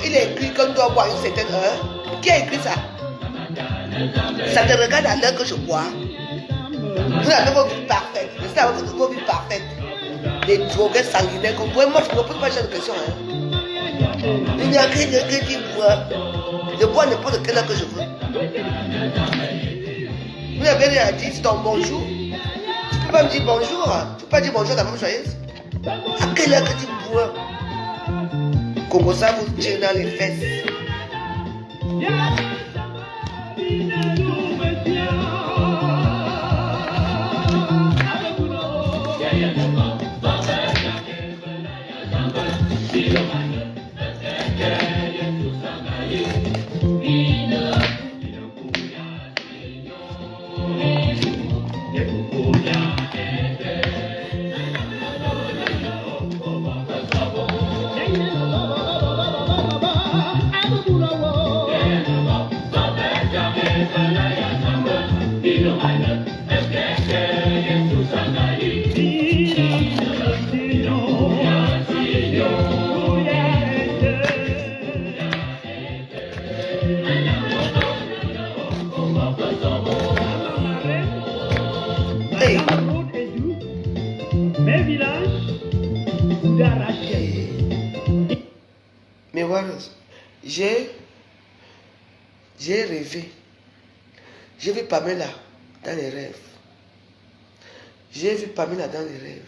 Il est écrit qu'on doit boire une certaine heure. Qui a écrit ça? Ça te regarde à l'heure que je bois. Vous avez vos vies parfaites. Vous avez vos vies parfaites. Les drogués sanguinaires. Moi, je ne pose pas de questions. Il n'y a que quelqu'un qui boit. Je bois n'importe quelle heure que je veux. Vous n'avez rien à dire. C'est ton bonjour. Tu ne peux pas me dire bonjour. Tu ne peux pas dire bonjour à la femme joyeuse. À quelle heure que tu bois? Comme ça, vous tirez dans les fesses. Mais voilà, j'ai rêvé. J'ai vu Pamela dans les rêves. J'ai vu Pamela dans les rêves.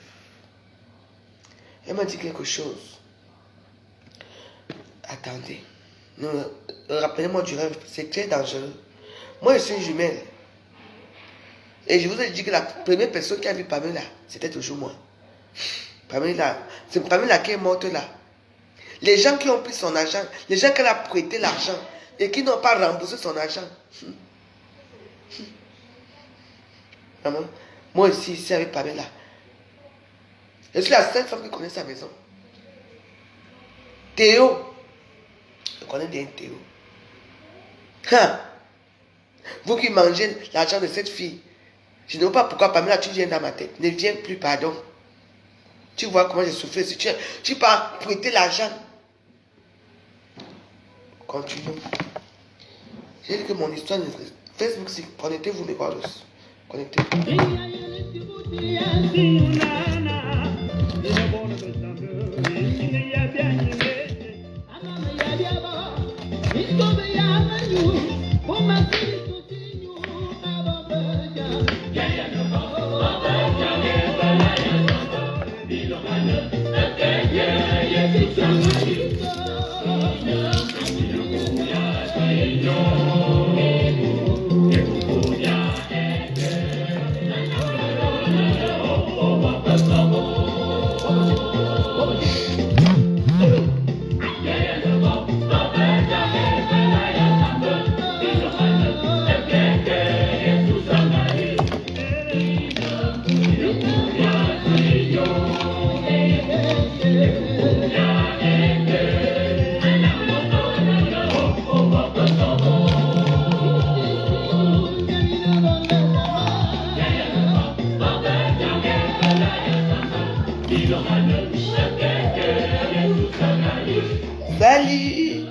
Elle m'a dit quelque chose. Attendez. Rappelez-moi du rêve. C'est très dangereux. Moi, je suis une jumelle. Et je vous ai dit que la première personne qui a vu Pamela, c'était toujours moi. Pamela, c'est Pamela qui est morte là. Les gens qui ont pris son argent, les gens qui ont prêté l'argent et qui n'ont pas remboursé son argent. Maman, moi aussi, ici avec Pamela. Je suis la seule femme qui connaît sa maison. Théo. Je connais bien Théo. Vous qui mangez l'argent de cette fille, je ne sais pas pourquoi Pamela, tu viens dans ma tête. Ne viens plus, pardon. Tu vois comment j'ai souffert. Si tu peux prêter l'argent. Continuons. J'ai dit que mon histoire, Facebook, c'est connectez-vous mes brothers. Connectez-vous. Salut.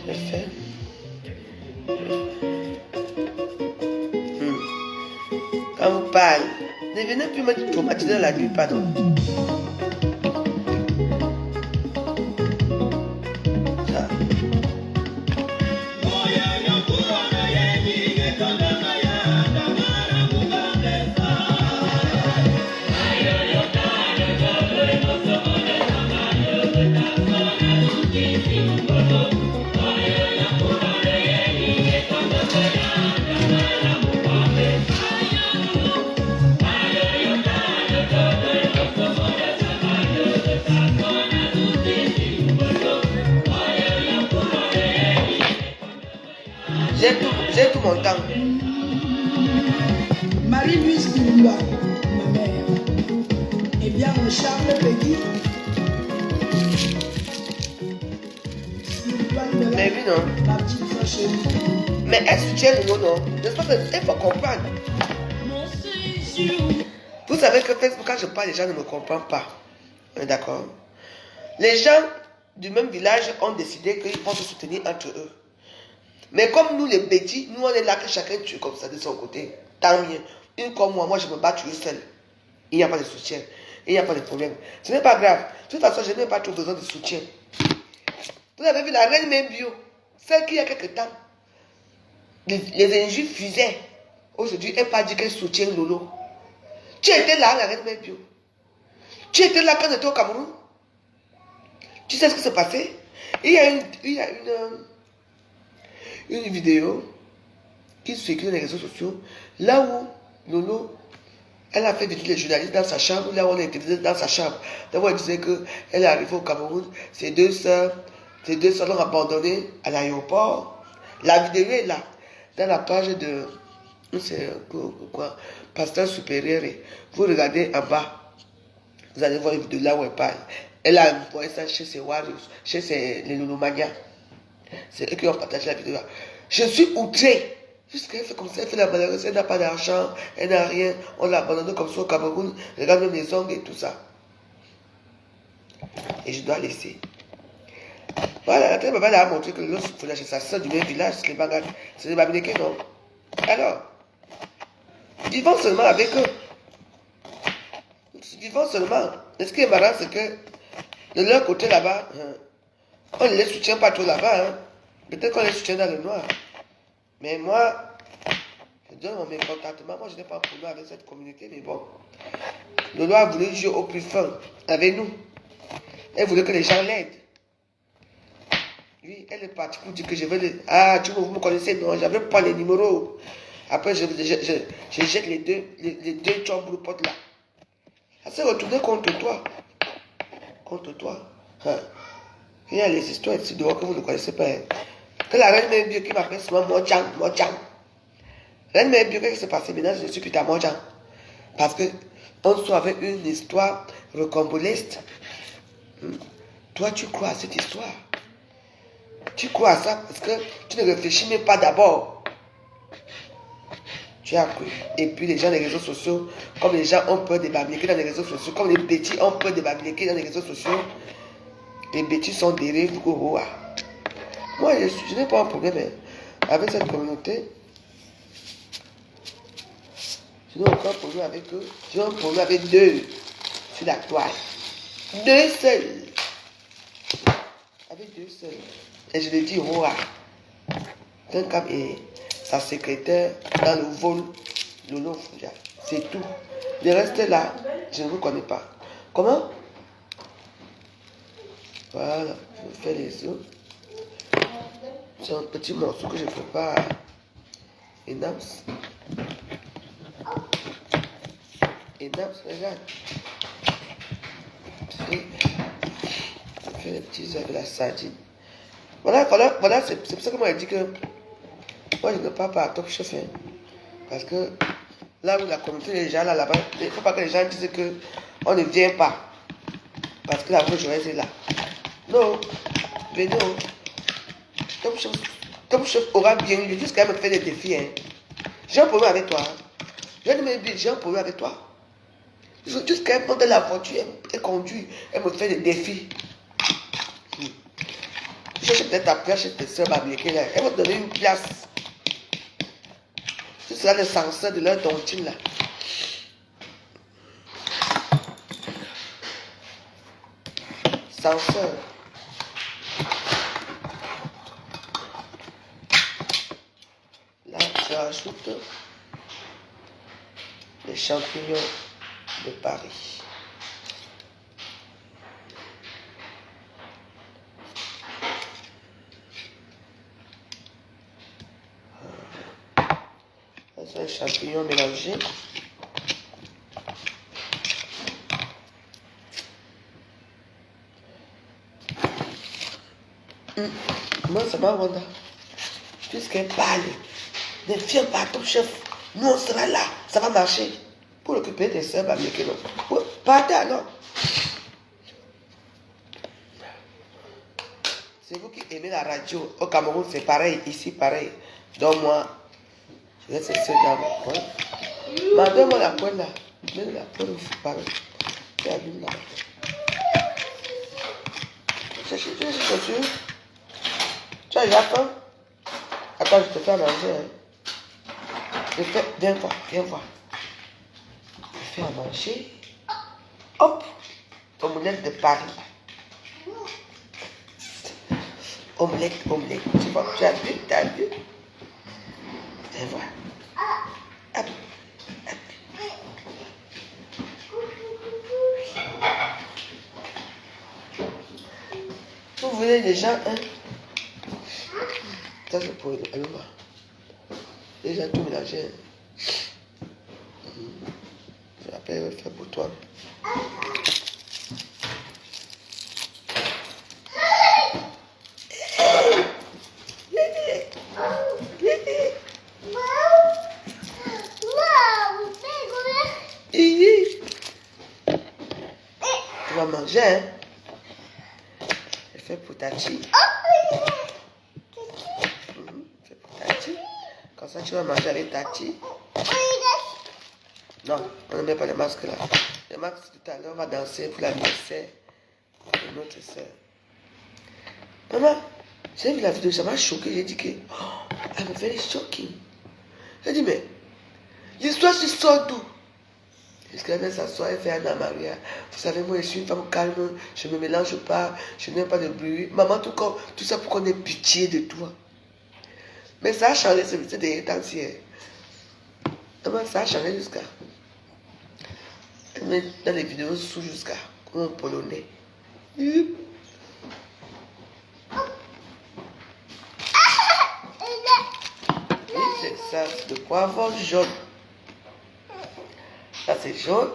Je fais. Quand vous parlez, ne venez plus me traumatiser la nuit, pardon. Ça. J'ai tout mon temps. Marie-Louise Bilumba, ma mère. Eh bien, mon Charles Peggy. Mais oui, non. Ma petite soeur chérie. Mais elle soutient nous, non? N'est-ce pas qu'il faut comprendre? Vous savez que Facebook, quand je parle, les gens ne me comprennent pas. On est d'accord? Les gens du même village ont décidé qu'ils vont se soutenir entre eux. Mais comme nous, les bêtis, nous, on est là que chacun tue comme ça de son côté. Tant mieux. Une comme moi je me bats tuer seul. Il n'y a pas de soutien. Il n'y a pas de problème. Ce n'est pas grave. De toute façon, je n'ai pas trop besoin de soutien. Vous avez vu la reine Membio, celle qui, il y a quelque temps, les injures fusaient. Aujourd'hui, elle n'a pas dit qu'elle soutient Lolo. Tu étais là, la reine Membio. Tu étais là quand on était au Cameroun. Tu sais ce qui s'est passé? Il y a une vidéo qui circule dans les réseaux sociaux, là où Lolo, elle a fait visiter les journalistes dans sa chambre, là où on a été dans sa chambre. D'abord, elle disait qu'elle est arrivée au Cameroun, ses deux soeurs l'ont abandonnée à l'aéroport. La vidéo est là, dans la page de, c'est quoi, Pasteur Supérieur. Vous regardez en bas, vous allez voir une vidéo là où elle parle. Elle a envoyé ça chez ses Warriors, chez les Lulumania. C'est eux qui ont partagé la vidéo là. Je suis outré. Jusqu'elle fait comme ça, elle fait la malheureuse, elle n'a pas d'argent, elle n'a rien. On l'a abandonnée comme ça au Cameroun. Regarde même les ongles et tout ça. Et je dois laisser. Voilà, la télé elle a montré que l'autre foulage chez sa soeur du même village, c'est les Bangades. C'est les Babinekés, non? Alors, vivons seulement avec eux. Vivons seulement. Et ce qui est marrant, c'est que de leur côté là-bas, on ne les soutient pas trop là-bas. Hein. Peut-être qu'on les soutient dans le noir. Mais moi, je donne mon mécontentement. Moi, je n'ai pas un problème avec cette communauté, mais bon. Lolo a voulu jouer au plus fin avec nous. Elle voulait que les gens l'aident. Oui, elle est partie pour dire que je veux les... Ah, vous me connaissez, non, j'avais pas les numéros. Après, je jette les deux chambres potes là. Ça s'est retourné contre toi. Contre toi. Hein. Il y a les histoires ici dehors que vous ne connaissez pas. Hein. Que la reine Membio qui m'appelle souvent Mojang. Reine Membio, qu'est-ce qui s'est passé maintenant? Je suis plus à Mojang. Parce que on soit avec une histoire recomboleste. Toi, tu crois à cette histoire? Tu crois à ça parce que tu ne réfléchis même pas d'abord. Tu as cru. Et puis les gens des réseaux sociaux, comme les gens ont peur de babléquer dans les réseaux sociaux, comme les bêtis ont peur de babléquer dans les réseaux sociaux, les bêtis sont derrière vous. Moi, je n'ai pas un problème avec cette communauté. Je n'ai aucun problème avec eux. J'ai un problème avec deux sur la toile. Deux seuls. Avec deux seuls. Et je le dis, Tenkam est sa secrétaire dans le vol Lolo Fouja. C'est tout. Le reste là, je ne vous connais pas. Comment? Voilà, je fais les œufs. C'est un petit morceau que je prépare. Et Nams, regarde. Je fais les petits œufs de la sardine. Voilà, c'est pour ça que moi, je dis que moi, je ne parle pas à Top Chef. Hein, parce que là où la communauté est déjà là-bas, il ne faut pas que les gens disent que On ne vient pas. Parce que la voix Joël est là. Non. Venez. Tom chef aura bien eu jusqu'à me faire des défis. Hein. J'ai un problème avec toi. Hein. J'ai un problème avec toi. Jusqu'à elle prend de la voiture, elle conduit, elle me fait des défis. Je cherche peut-être ta place chez tes soeurs américaines. Elle va te donner une place. Ce sera le censeur de leur tontine là. Censeur. Là, tu rajoutes les champignons de Paris. C'est un champignon mélangé. Moi, ça m'a rendu. Puisqu'elle parle, ne viens pas, ton chef. Nous, on sera là. Ça va marcher. Pour occuper des sœurs américaines. Partez alors. C'est vous qui aimez la radio. Au Cameroun, c'est pareil. Ici, pareil. Donc, moi, je laisse ces dames. Mais donne-moi la poêle là. Donne la poêle aussi, pareil. Tu allumes là. Tu es sûr? Tu as déjà faim? Attends, je te fais à manger. Hein. Viens voir, viens voir. Je fais à manger. Hop! Omelette de Paris. Omelette. Tu vois, tu as vu? Viens voir. Hop. Vous voulez les gens, hein? Ça c'est pour le voir. Les gens tout mélangé. Après, je vais faire pour toi. Tu vas manger, hein? Je fais pour Tati. Fais pour Tati. Comme ça, tu vas manger avec Tati. Non, on ne met pas les masques là. Les masques, tout à l'heure, on va danser pour l'anniversaire de notre soeur. Maman, j'ai vu la vidéo, ça m'a choqué. J'ai dit que, oh, elle me fait shocking. J'ai dit, mais, l'histoire se sort d'où? Jusqu'à elle s'assoit, elle fait Anna Maria. Vous savez, moi, je suis une femme calme, je ne me mélange pas, je n'aime pas de bruit. Maman, tout ça pour qu'on ait pitié de toi. Mais ça a changé ce dernier temps-ci. Maman, ça a changé jusqu'à. Elle met dans les vidéos sous jusqu'à, comme un polonais. Oui, c'est ça, c'est le poivron jaune. Ça c'est jaune,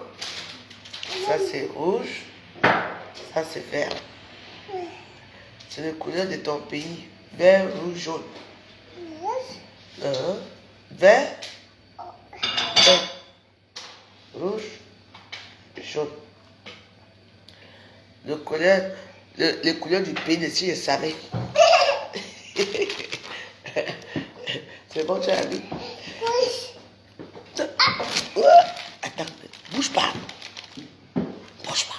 ça c'est rouge, ça c'est vert. C'est les couleurs de ton pays. Vert, rouge, jaune. Vert, rouge, jaune. Les couleurs du pays de si je savais. C'est bon, tu as vu? Attends, bouge pas. Bouge pas.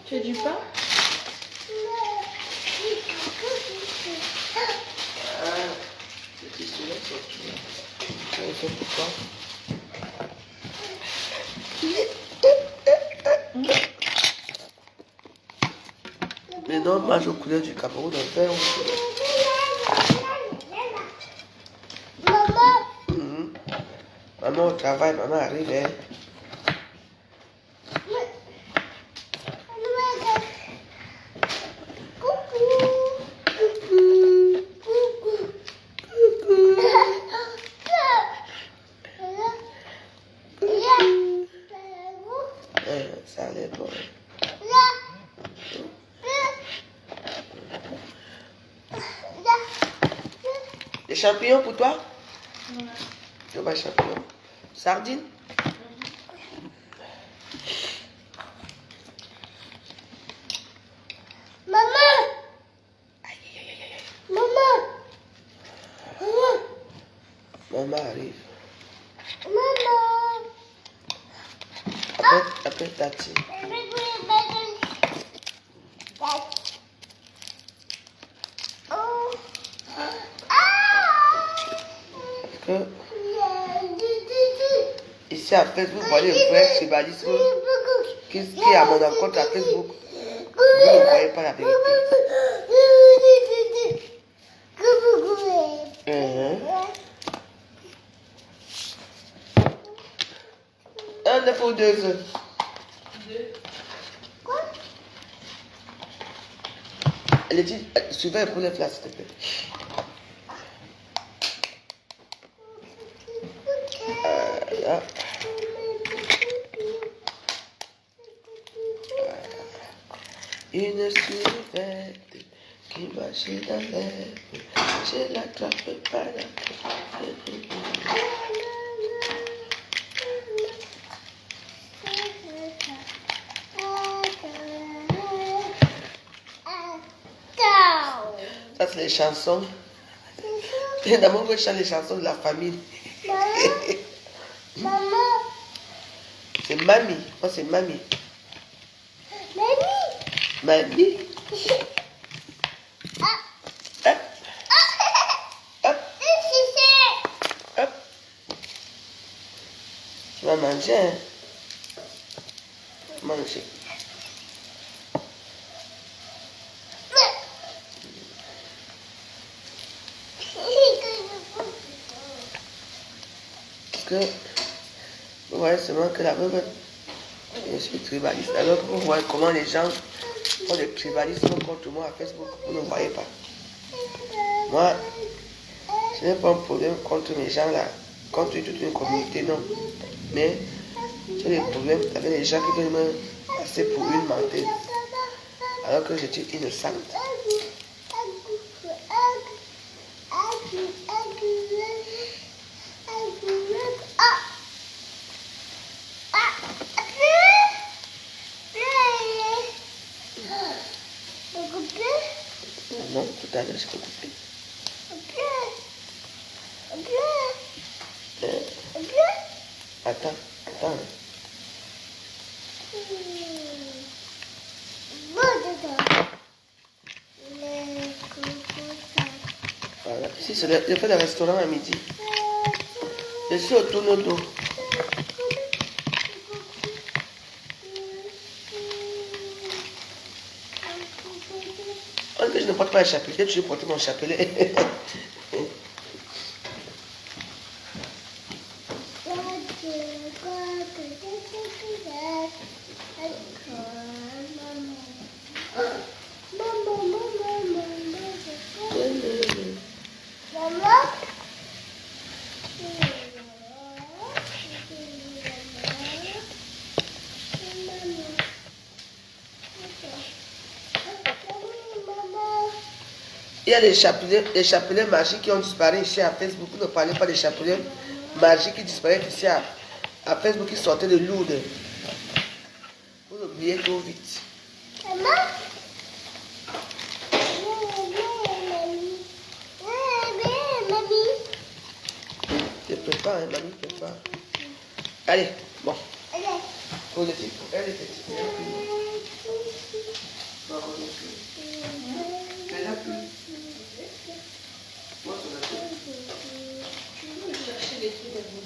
Tu as du pain? C'est pourquoi? Mais non, moi je couleur du Cameroun en vert. Maman au travail, maman arrive. Hein. Ça allait bon. Des champignons pour toi? Non, pas champignons. Sardines? Maman! Aïe, aïe, aïe, aïe. Maman! Maman! Maman arrive. Maman! Appelle Tati. Oh! Que ici à Facebook, vous voyez le vrai tribalisme qui est à mon encontre à Facebook. Vous ne voyez pas la vérité. Un 9 ou 2 œufs. Quoi? Elle dit, suivez pour les places, s'il te plaît. Là. Une survette qui marchait dans l'air, je l'attrape par la tête. Ça, c'est les chansons. D'abord, je chante les chansons de la famille. Maman! C'est mamie. Moi, c'est mamie. Mamie! Mamie. Hop. Hop. Hop. Tu vas manger, hein? Manger. Que vous voyez seulement que la veuve, je suis tribaliste. Alors que vous voyez comment les gens font des tribalismes contre moi à Facebook, vous ne voyez pas. Moi, je n'ai pas un problème contre mes gens là, contre toute une communauté, non. Mais j'ai des problèmes avec les gens qui veulent me passer pour une menteuse. Alors que je suis innocente. Non, tout à l'heure, je peux couper. Attends, attends. Voilà. Ici, c'est le fait le restaurant à midi. Je suis au tourne-dos. Que je ne porte pas un chapelet, tu veux porter mon chapelet. Il y a les chapelets magiques qui ont disparu ici à Facebook. Vous ne parlez pas des chapelets magiques qui disparaissent ici à Facebook, qui sortaient de Lourdes. Vous oubliez trop vite. Je ne peux pas, hein, mamie ne peut pas. Allez, bon. Pour le type, elle est petite. Elle a plus. Moi, je l'ai chercher des trucs à vous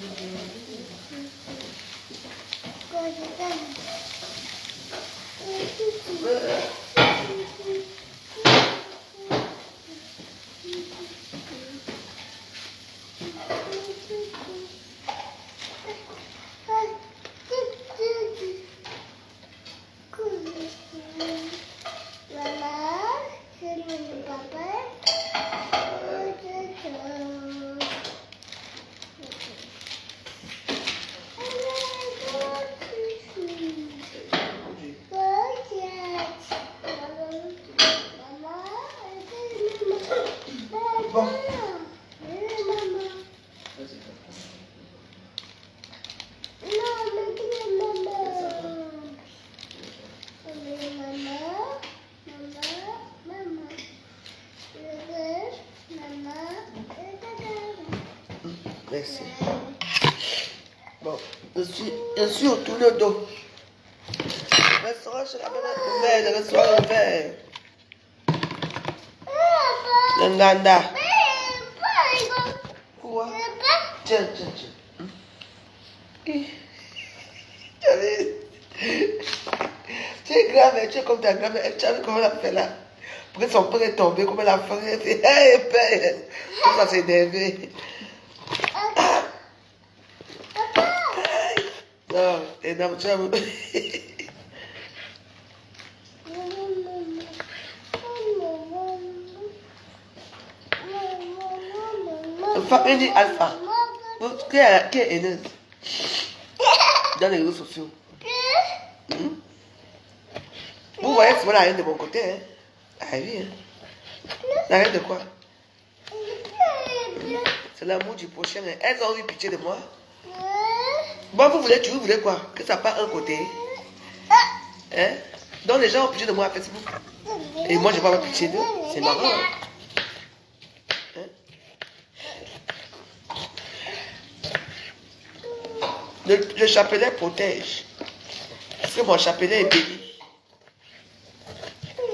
Merci. Bon, je suis au tourne le dos. Le restaurant chez la banane ouvert, le restaurant ouvert. Le Nganda. Quoi? Tiens. Tu es grave, tu es comme ta grand-mère. Tu as vu comment elle a fait là? Pour que son père est tombé, comme elle a fait. Elle fait, hey, père. Comme ça s'est énervé. Non, énorme, tu as vu. Alpha, on dit Alpha. Qui est haineuse dans les réseaux sociaux? Vous voyez souvent la haine de mon côté, hein? Ah oui, hein? La haine de quoi? C'est l'amour du prochain. Hein? Elles ont eu pitié de moi. Bon, vous voulez quoi? Que ça part un côté. Hein? Donc les gens ont pitié de moi à Facebook. Et moi, je n'ai pas pitié d'eux. C'est marrant. Hein? Le chapelet protège. Parce que mon chapelet est béni.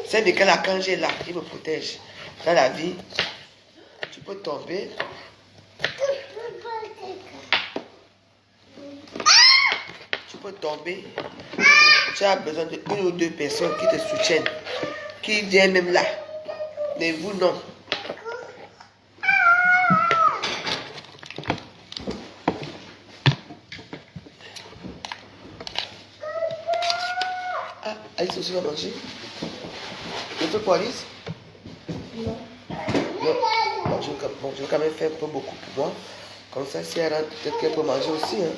C'est Michael Archange est là, il me protège. Dans la vie, tu peux tomber. Tu peux tomber. Tu as besoin d'une ou deux personnes qui te soutiennent, qui viennent même là. Mais vous, non. Ah, Alice aussi va manger. Tu veux quoi, Alice? Non. Bon, je vais quand même faire un peu beaucoup pour moi. Comme ça, si elle rentre, peut-être qu'elle peut manger aussi. Hein.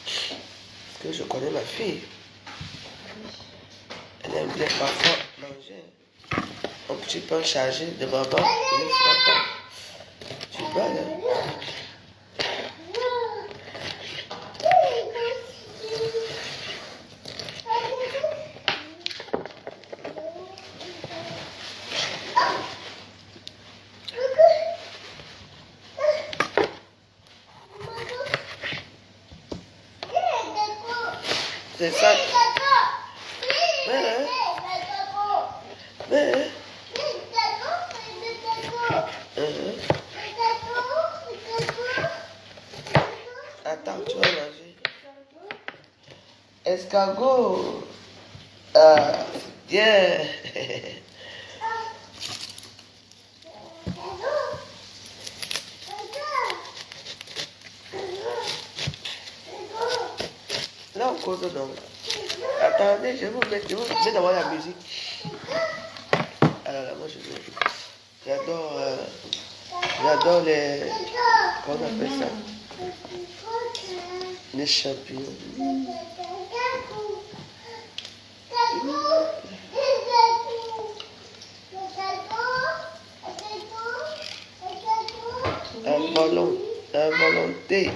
Parce que je connais ma fille. Elle aime bien parfois manger. Un petit pain chargé de maman. Il ne sera pas. Tu vois, hein? C'est ça. Attends, tu vas manger. Escargot. Bien. Là, on cause donc. Attendez, je vais vous mettre d'avoir la musique. Alors là, moi, j'adore les... Comment on appelle ça? Les champignons. À volonté.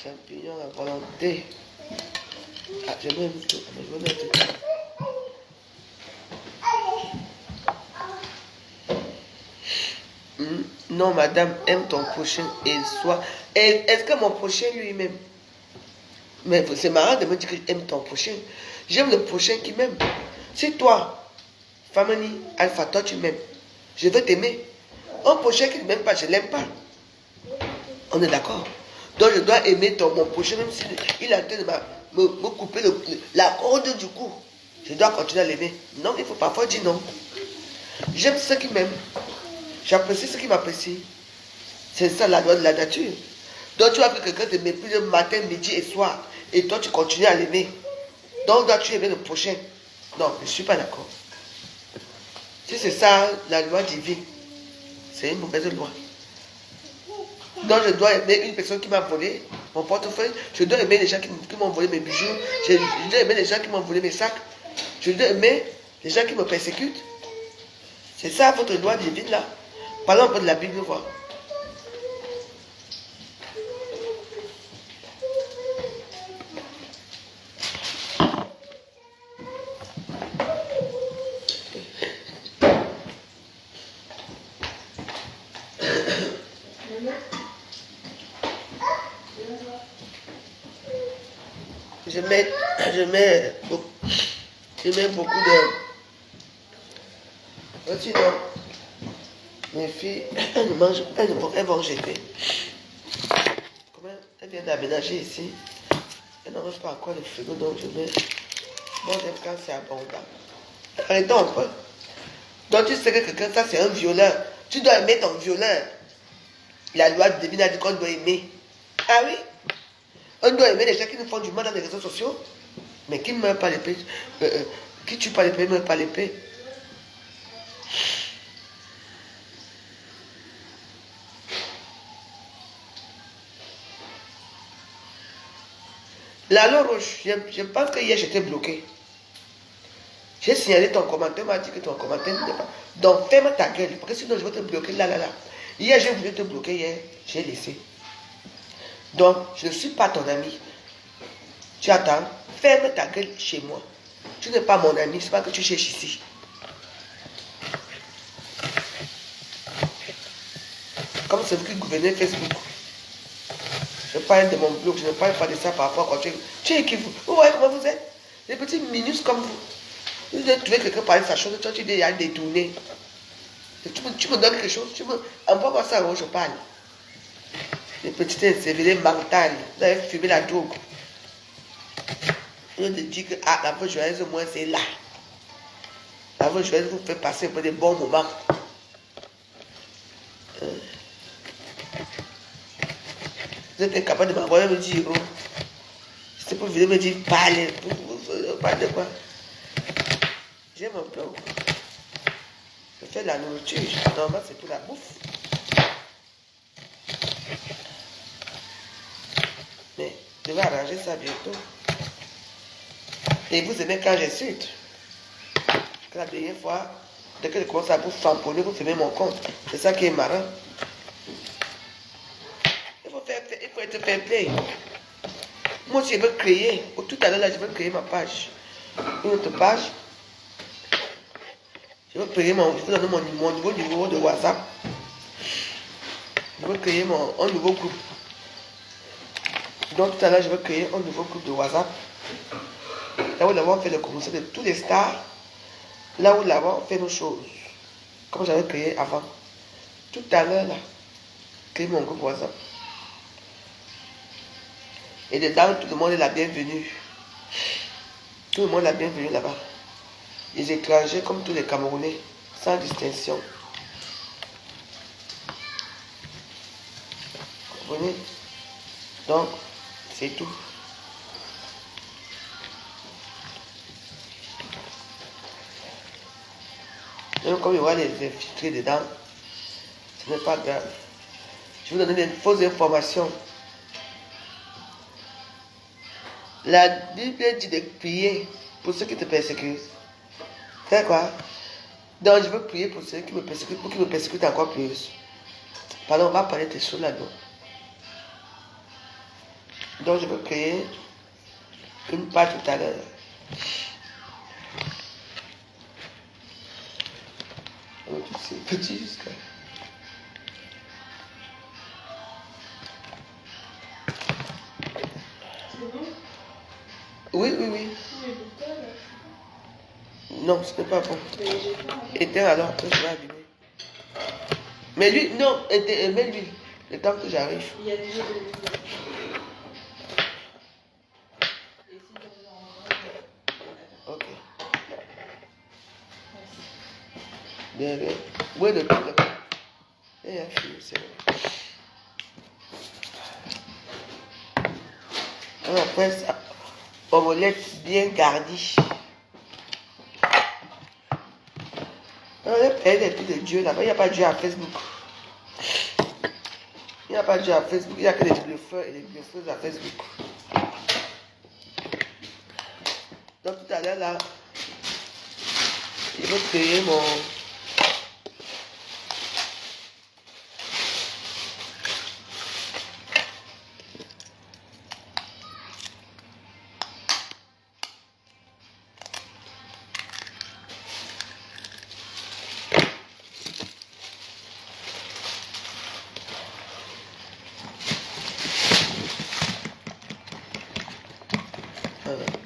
Champignons à volonté. Ah, je vais mettre tout. Non, madame, aime ton prochain et soit. Est-ce que mon prochain lui-même? Mais c'est marrant de me dire que j'aime ton prochain. J'aime le prochain qui m'aime. Si toi, Famani, Alpha, toi tu m'aimes, je veux t'aimer. Un prochain qui ne m'aime pas, je ne l'aime pas. On est d'accord? Donc je dois aimer mon prochain, même s'il est en train de me couper la corde du cou. Je dois continuer à l'aimer. Non, il faut parfois dire non. J'aime ceux qui m'aiment. J'apprécie ceux qui m'apprécient. C'est ça la loi de la nature. Donc tu vois que quelqu'un te méprise le matin, midi et soir. Et toi tu continues à l'aimer. Donc dois-tu aimer le prochain? Non, je ne suis pas d'accord. Si c'est ça la loi divine, c'est une mauvaise loi. Donc je dois aimer une personne qui m'a volé mon portefeuille. Je dois aimer les gens qui m'ont volé mes bijoux. Je dois aimer les gens qui m'ont volé mes sacs. Je dois aimer les gens qui me persécutent. C'est ça votre loi divine là. Parlons un peu de la Bible, voir. Je mets, je mets, beaucoup, je mets beaucoup de... Sinon, mes filles, elles vont jeter. Comment elles viennent d'aménager ici. Elles n'ont pas encore le frigo, donc je mets... Bon, j'aime quand c'est abondant. Arrêtons un peu. Donc tu sais que quelqu'un, ça c'est un violeur. Tu dois aimer ton violeur. La loi de Devine a dit qu'on doit aimer. Ah oui? On doit aimer les gens qui nous font du mal dans les réseaux sociaux. Mais qui ne meurent pas l'épée. Qui tue pas l'épée, ne meurt pas l'épée. La loi rouge, je pense que hier j'étais bloqué. J'ai signalé ton commentaire, m'a dit que ton commentaire n'était pas. Donc ferme ta gueule, parce que sinon je vais te bloquer là. Hier j'ai voulu te bloquer, hier j'ai laissé. Donc je ne suis pas ton ami. Tu attends, ferme ta gueule chez moi. Tu n'es pas mon ami, c'est pas que tu cherches ici. Comme c'est vous qui gouvernez Facebook. Je parle de mon blog, je ne parle pas de ça par rapport à quoi tu es qui vous. Vous voyez comment vous êtes? Des petits minus comme vous. Vous devez trouver quelqu'un parler de sa chose, toi tu dis il y a détourné. Tu me donnes quelque chose, tu me. Envoie-moi ça où je parle. Les petites insévérées mentales, vous avez fumé la drogue. Je te dis que la voix joyeuse, moi c'est là. La voix joyeuse vous fait passer un peu de bons moments. Vous êtes incapable de m'envoyer me dire, oh, c'est pour venir me dire, parlez de quoi? J'aime un peu. Je fais de la nourriture, normalement c'est pour la bouffe. Mais je vais arranger ça bientôt. Et vous aimez quand j'insulte. La dernière fois, dès que je commence à vous famponner, vous fermez mon compte. C'est ça qui est marrant. Il faut être fair play. Moi aussi, je veux créer. Tout à l'heure, là, je veux créer ma page. Une autre page. Je veux créer mon. Je veux donner mon nouveau numéro de WhatsApp. Je veux créer un nouveau groupe. Donc, tout à l'heure, je veux créer un nouveau groupe de WhatsApp. Là où nous avons fait le commencement de tous les stars. Là où nous avons fait nos choses. Comme j'avais créé avant. Tout à l'heure, là. Créer mon groupe WhatsApp. Et dedans, tout le monde est la bienvenue. Tout le monde est la bienvenue là-bas. Les étrangers comme tous les Camerounais, sans distinction. Vous comprenez? Donc, c'est tout. Même comme il y aura les infiltrés dedans, ce n'est pas grave. Je vais vous donner des fausses informations. La Bible dit de prier pour ceux qui te persécutent. C'est quoi? Donc je veux prier pour ceux qui me persécutent, pour qu'ils me persécutent encore plus. Pardon, on va parler de ces choses là-dedans. Donc je veux créer une page tout à l'heure. C'est petit jusqu'à. Oui. Non, ce n'est pas bon. Éteins alors que je vais allumer. Mais lui, non, mets lui. Le temps que j'arrive. Il y a déjà de l'huile. Ok. Derrière. Oui, de tout. Et un fil, c'est bon. On appelle ça omelette bien garnie. On a parlé des trucs de Dieu là-bas. Il n'y a pas de Dieu à Facebook. Il n'y a pas de Dieu à Facebook. Il n'y a que les bluffeurs et les bluffeuses à Facebook. Donc tout à l'heure là, je vais créer mon.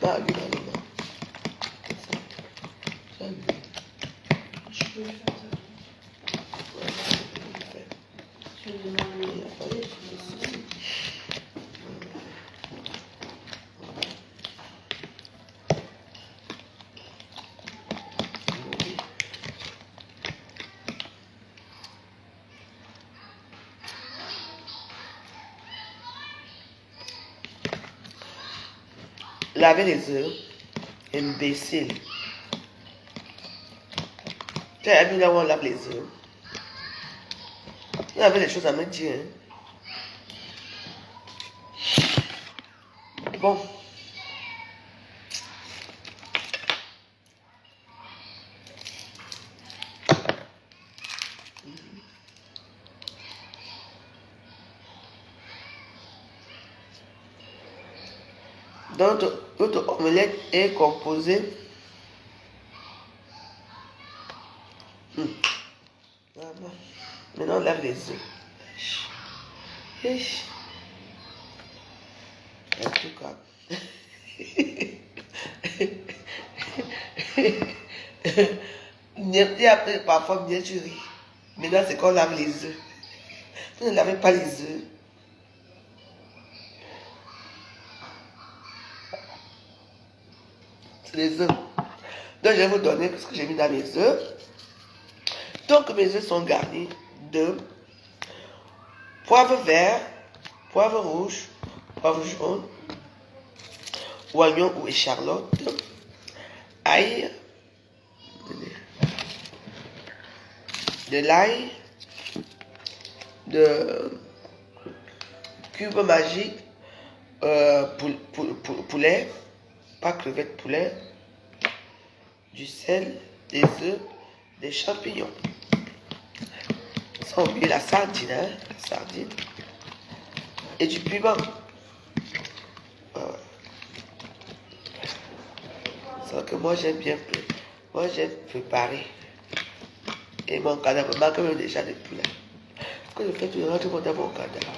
Ah, lui, non. Je peux le faire ça. Je vais demander. Laver les œufs, imbécile. Tu as vu là où on lave les œufs? Il y avait des choses à me dire. Hein? Bon. Donc, notre omelette est composée. Maintenant, on lave les œufs. En tout cas. Parfois, bien tu ris. Maintenant, c'est qu'on lave les œufs. Vous ne lavez pas les œufs. C'est les œufs. Donc, je vais vous donner ce que j'ai mis dans mes œufs. Donc, mes œufs sont garnis de poivre vert, poivre rouge, poivre jaune, oignon ou échalote, ail, de l'ail, de cube magique, poulet, pas crevette, poulet, du sel, des œufs, des champignons. Sans oublier la sardine, hein, la sardine. Et du piment. C'est vrai que moi j'aime bien préparer. Et mon cadavre me manque même déjà de poulet. Ce que je fais, tu rentres dans mon cadavre.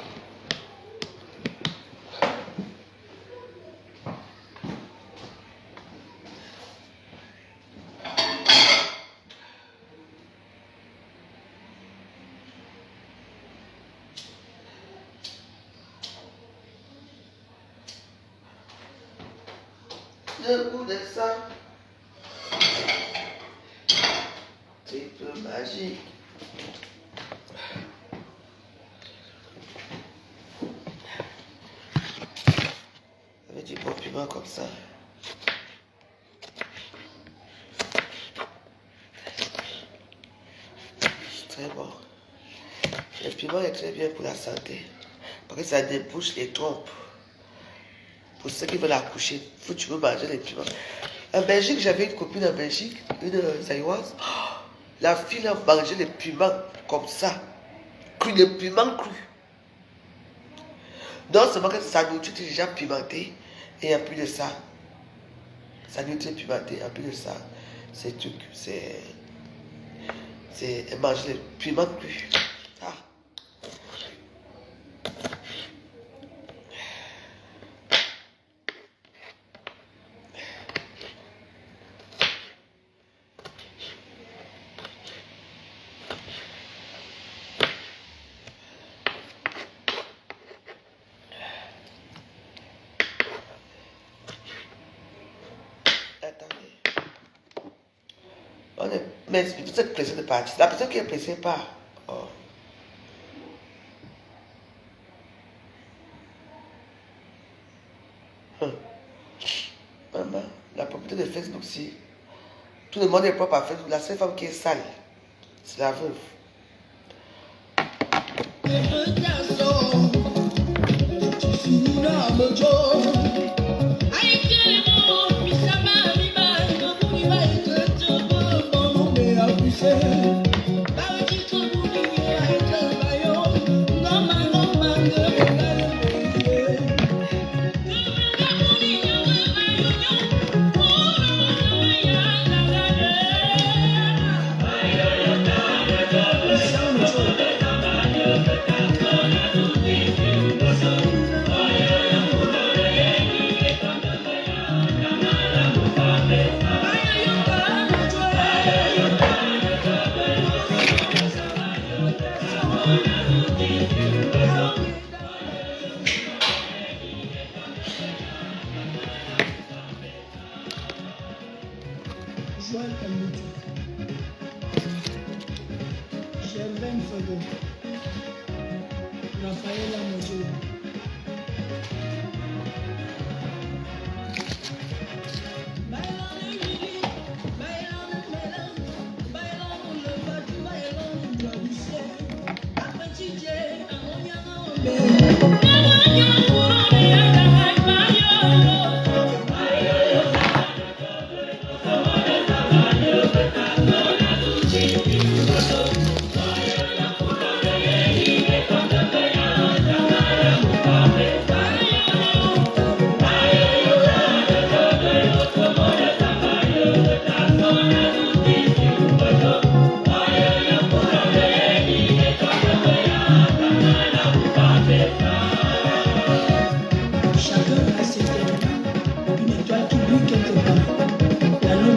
Le goût de ça, triple magique. Avec du bon piment comme ça. Très bon. Le piment est très bien pour la santé. Parce que ça débouche les trompes. Pour ceux qui veulent accoucher, faut que tu veux manger les piments. En Belgique, j'avais une copine en Belgique, une Zaïroise. La fille a mangé les piments comme ça. Cru, les piments crus. Donc, c'est que sa nourriture est déjà pimentée. Et en plus de ça, sa nourriture est pimentée. En plus de ça, c'est manger les piments crus. Ah. Mais vous êtes pressé de partir. La personne qui est pressée part. Oh. Maman, la propriété de Facebook, si tout le monde est propre à Facebook, la seule femme qui est sale, c'est la veuve. Joël Kamoutou. Germaine Fogo. Raphaël Amodio.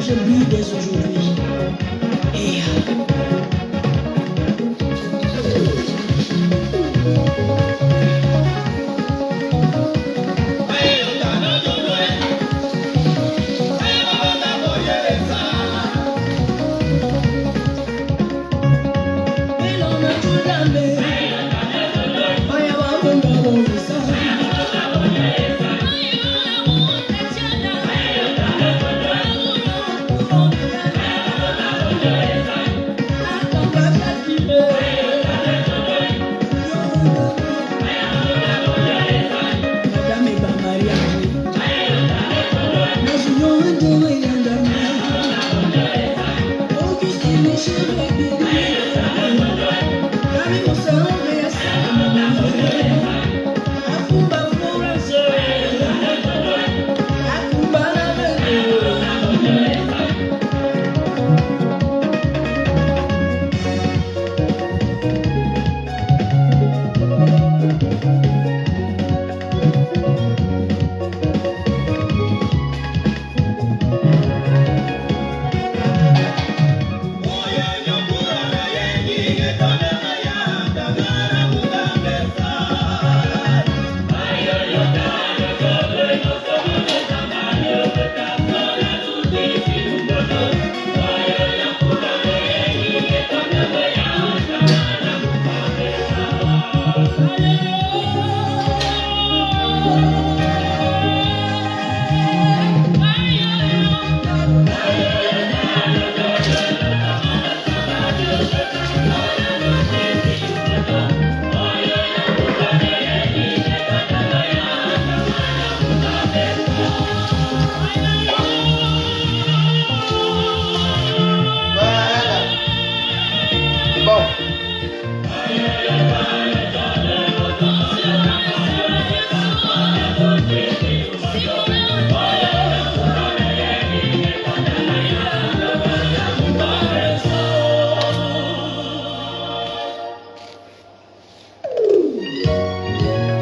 Je brille dès aujourd'hui. Et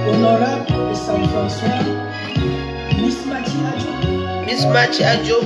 honorable Saint-François, Miss Machiajo. Miss Machiajo.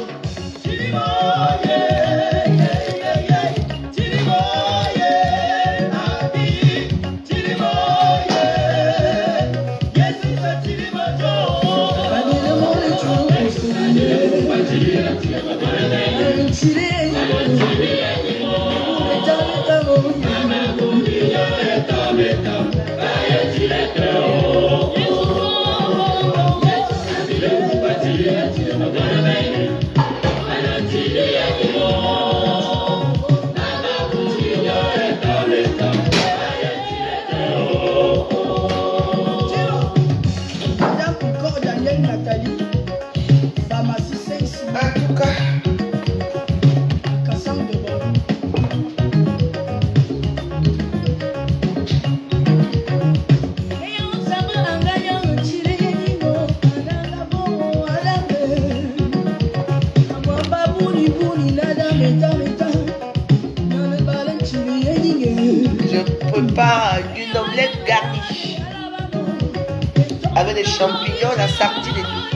Prépare une omelette garnie avec des champignons, la sardine et tout.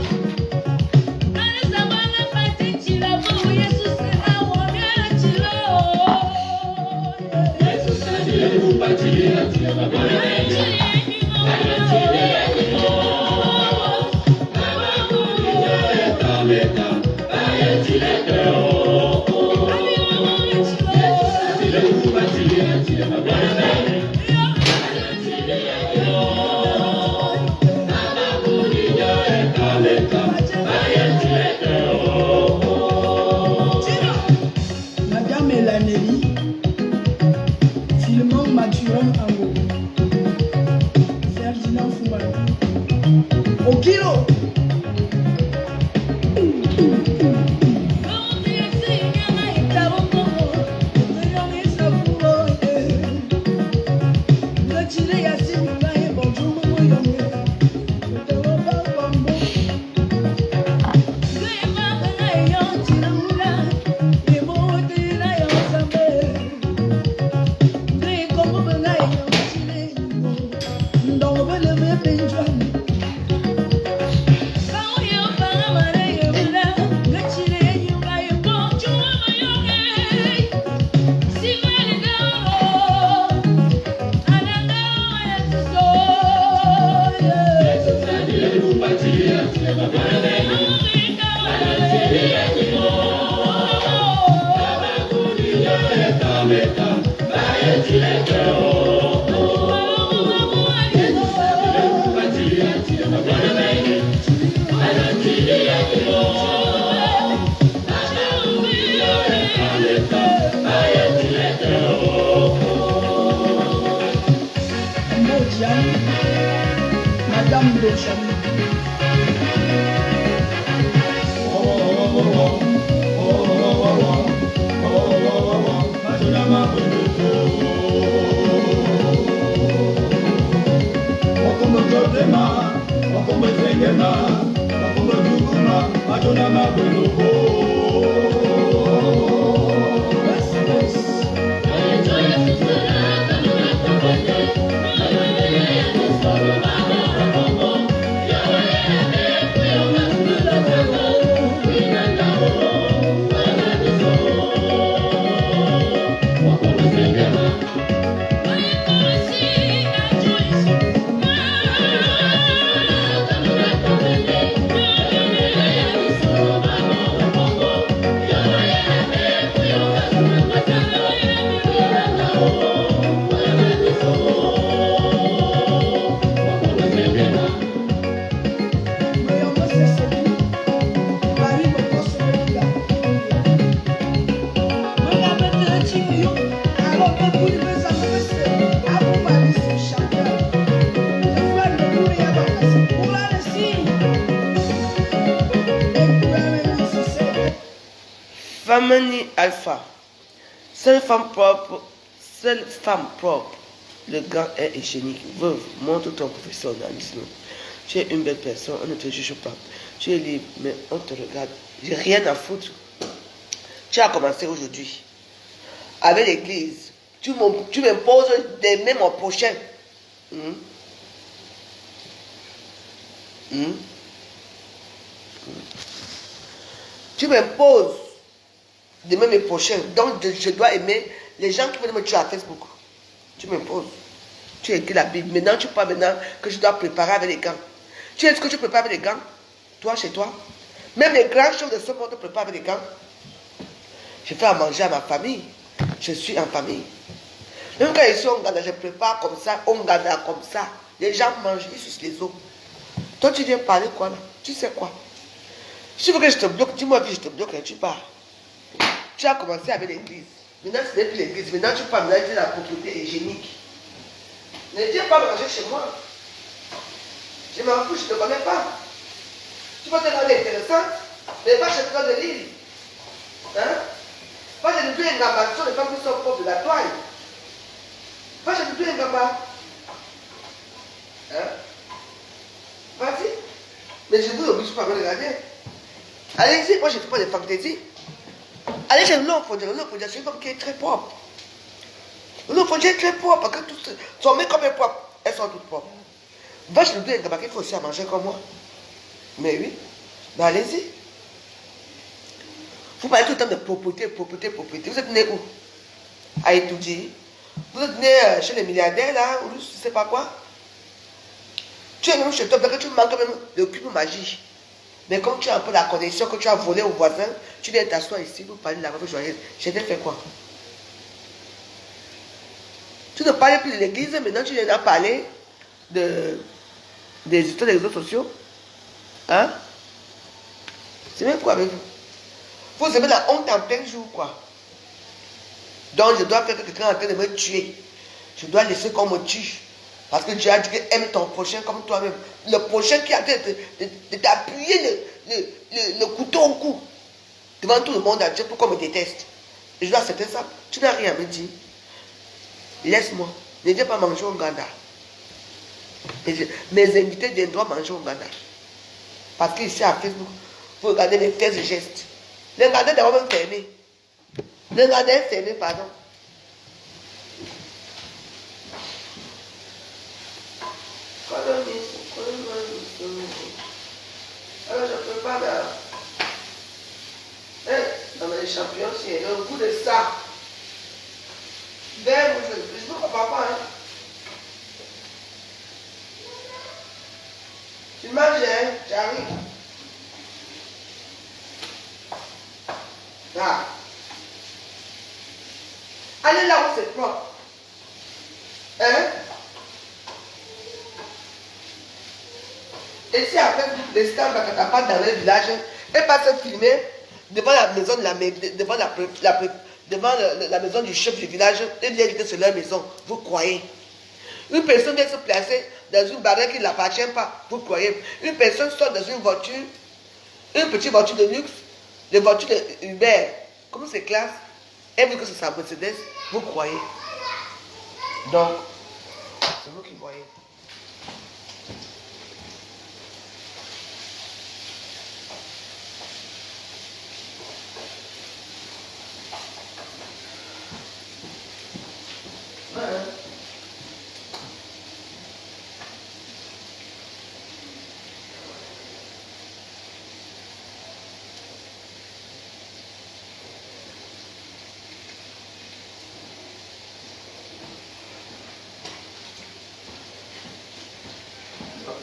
Madame Elaneli, Philemon Mathurin Ango, Ferdinand Fumalo, Okilo. Madame Béchami. Famani Alpha. Seule femme propre, le gant est hygiénique. Veuve, montre ton professionnalisme. Tu es une belle personne, on ne te juge pas. Tu es libre, mais on te regarde. J'ai rien à foutre. Tu as commencé aujourd'hui avec l'église. Tu m'imposes d'aimer mon prochain. Tu m'imposes d'aimer mes prochains. Donc je dois aimer les gens qui veulent me tuer à Facebook. Tu m'imposes. Tu écris la Bible. Maintenant, tu parles maintenant que je dois préparer avec les gants. Tu sais ce que tu prépares avec les gants? Toi, chez toi. Même les grands chefs de ce monde préparent avec les gants. Je fais à manger à ma famille. Je suis en famille. Même quand ils sont en Ghana, je prépare comme ça, on Ghana comme ça. Les gens mangent, ils sucent les os. Toi, tu viens parler quoi là? Tu sais quoi? Si tu veux que je te bloque, dis-moi que je te bloque et tu pars. Tu as commencé avec l'église. Maintenant, ce n'est plus l'église. Maintenant, tu parles de la propriété hygiénique. Ne viens pas manger chez moi. Je m'en fous, je ne te connais pas. Tu vas te rendre intéressante, mais va chez toi de l'île. Hein? Va chez nous un gamba, ce sont les femmes qui sont pauvres de la toile. Va chez nous un gamba. Hein? Vas-y. Mais je vous oblige pas à me regarder. Allez-y, moi je ne fais pas de fantaisie. Allez chez l'homme, c'est une femme qui est très propre. L'homme est très propre, parce que son make-up est propre. Elles sont toutes propres. Va chez nous un gamba qu'il faut aussi à manger comme moi. Mais oui, mais allez-y. Vous parlez tout le temps de propreté. Vous êtes né où? À Etoudji. Vous êtes né chez les milliardaires là, ou je ne sais pas quoi. Tu es même chez toi, parce que tu manques même de cube magie. Mais comme tu as un peu la connexion que tu as volé au voisin, tu viens t'asseoir ici pour parler de la vie joyeuse. Je t'ai fait quoi? Tu ne parlais plus de l'église, maintenant tu viens à parler des histoires des réseaux sociaux. Hein? C'est même quoi avec vous? Vous avez la honte en plein jour, quoi. Donc, je dois faire que quelqu'un est en train de me tuer. Je dois laisser qu'on me tue. Parce que Dieu a dit que aime ton prochain comme toi-même. Le prochain qui a en train de t'appuyer le couteau au cou devant tout le monde à Dieu pour qu'on me déteste. Et je dois accepter ça. Tu n'as rien à me dire. Laisse-moi. Ne viens pas manger au Ghana. Mes invités viendront manger au Ghana. Parce qu'ici à Facebook, vous regardez les faits et gestes. Le Ghana est d'abord même fermé. Le Ghana est fermé, pardon. Alors je prépare dans les champions, c'est le goût de ça. Ben, je ne comprends pas. Hein. Tu manges, hein? J'arrive. Là. Allez là où c'est propre. Hein? Et si après les stars pas dans le village, elle passe filmer devant la maison de la maison du chef du village, et dit que c'est leur maison. Vous croyez? Une personne vient se placer dans une barrière qui ne l'appartient pas. Vous croyez? Une personne sort dans une voiture, une petite voiture de luxe, des voitures de Uber, comme c'est classe, elle veut que c'est sa Mercedes. Vous croyez? Donc, c'est vous qui voyez.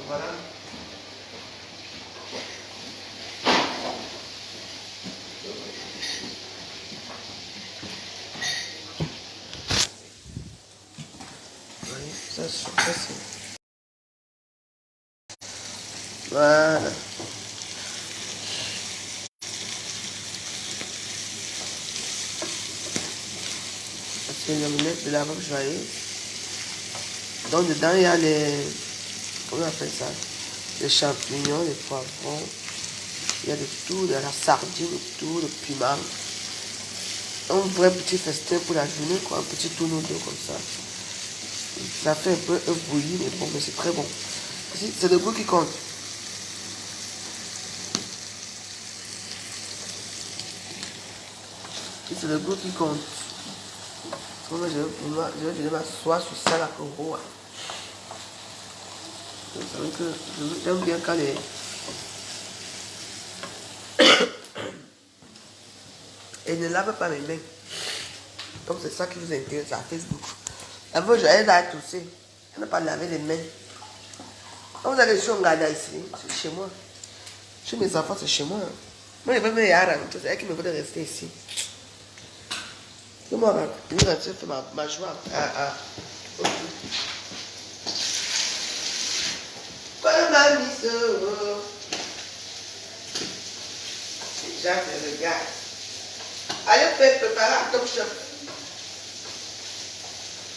Voilà. Oui, ça c'est facile. Voilà. C'est une omelette de la vache joyeuse. Donc dedans il y a les... Comment on appelle ça? Les champignons, les poivrons. Il y a de tout, de la sardine, de tout, le piment. Un vrai petit festin pour la journée, quoi. Un petit tourneau d'eau comme ça. Ça fait un peu bouilli, mais bon, mais c'est très bon. C'est le goût qui compte. C'est le goût qui compte. Moi, je vais m'asseoir sur ça, la coro. Vous savez que j'aime bien quand les... Et ne lave pas mes mains. Comme c'est ça qui vous intéresse à Facebook. Avant, j'allais à tousser. Je n'ai pas lavé les mains. Quand vous avez reçu un gardien ici, c'est chez moi. Chez mes enfants, c'est chez moi. Moi, je vais me yara. C'est elle qui me veut rester ici. C'est moi, je vais faire ma joie. Comme ma miso. Déjà fait le gars. Allez faire préparer un top chef.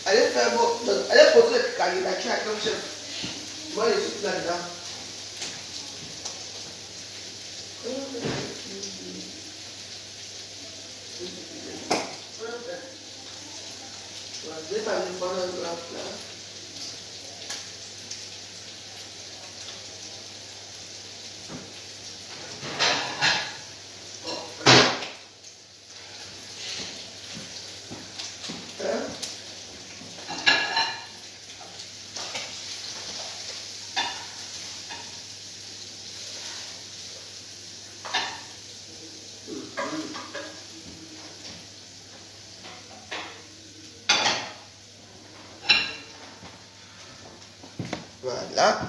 Allez faire allez poser les candidatures à top chef. Moi, je suis là-dedans. Je vais pas me prendre un grand plat. Voilà.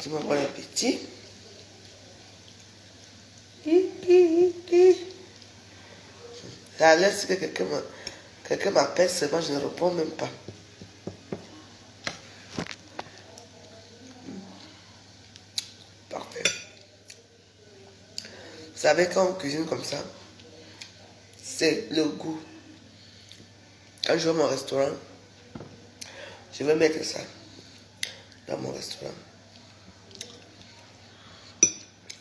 C'est-moi bon appétit. Ça laisse que quelqu'un m'appelle seulement, je ne réponds même pas. savez, quand on cuisine comme ça, c'est le goût. Quand je vais à mon restaurant, je vais mettre ça dans mon restaurant.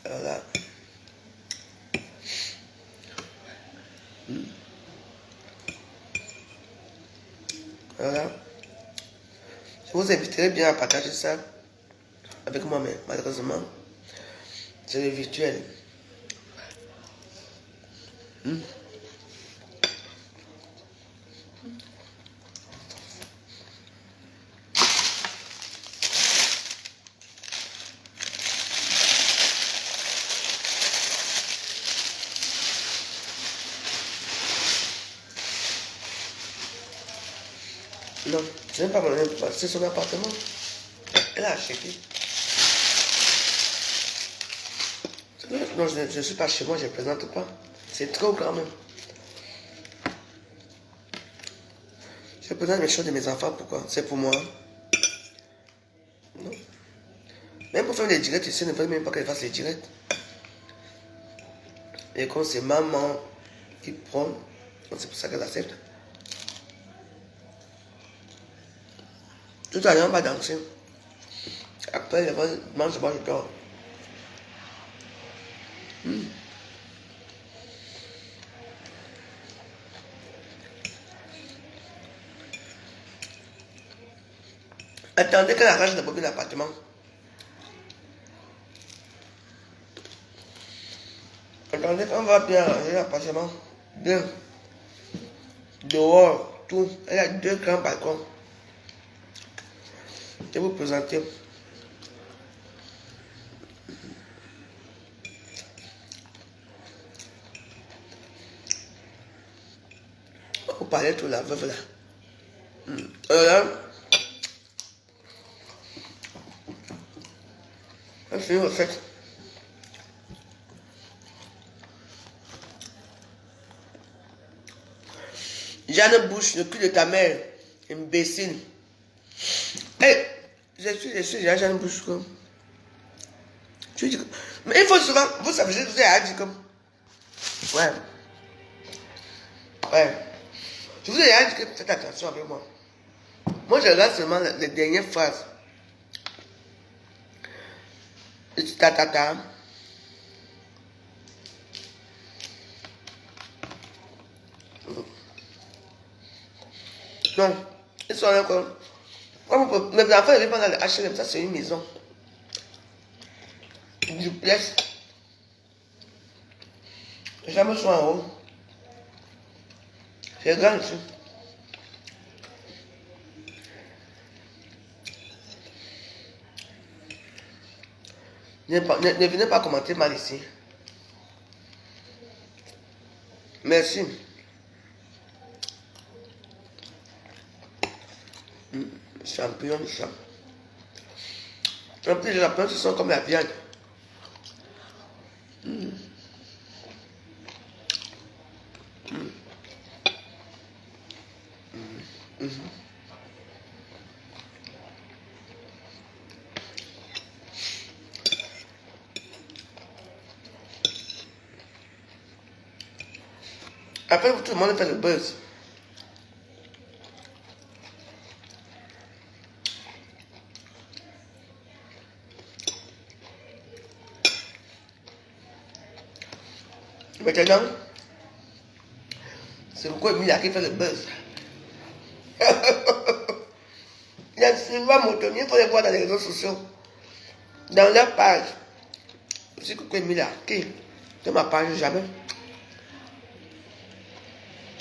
Alors là. Voilà. Je vous inviterai bien à partager ça avec moi, mais malheureusement, c'est le virtuel. Non, ce n'est pas mon appartement, c'est son appartement. Elle a acheté. Non, je ne suis pas chez moi, je ne présente pas. C'est trop grand même. Je présente les choses de mes enfants, pourquoi? C'est pour moi. Non. Même pour faire des directs, ici, ne veut même pas qu'elle fasse les directs. Et comme c'est maman qui prend, c'est pour ça qu'elle accepte. Tout à l'heure, on va danser. Après, elle va manger, moi je dors. Attendez qu'elle arrange d'abord l'appartement. Attendez qu'on va bien arranger l'appartement. Bien. Dehors, tout. Elle a 2 grands balcons. Je vais vous présenter. Vous parlez tout la veuve là. Alors là, on fait une recette. Jeanne Bouche, le cul de ta mère, imbécile. Hey, je suis Jeanne Bouche comme. Mais il faut souvent, vous savez, je vous ai dit comme. Ouais. Ouais. Je vous ai dit que faites attention avec moi. Moi, je regarde seulement les dernières phrases. Ta. Non, ils sont là comme. Mes enfants ne vivent pas dans le HLM, ça c'est une maison. Duplex. Les chambres sont en haut. C'est grand ici. Ne venez pas commenter mal ici. Merci. Champion du champ. En plus, les champignons, ce sont comme la viande. Après, tout le monde fait le buzz. Maintenant, c'est pourquoi Emilia qui fait le buzz. Il y a Sylvain Montoni, il faut les voir dans les réseaux sociaux. Dans leur page. C'est pourquoi Emilia qui de ma page jamais.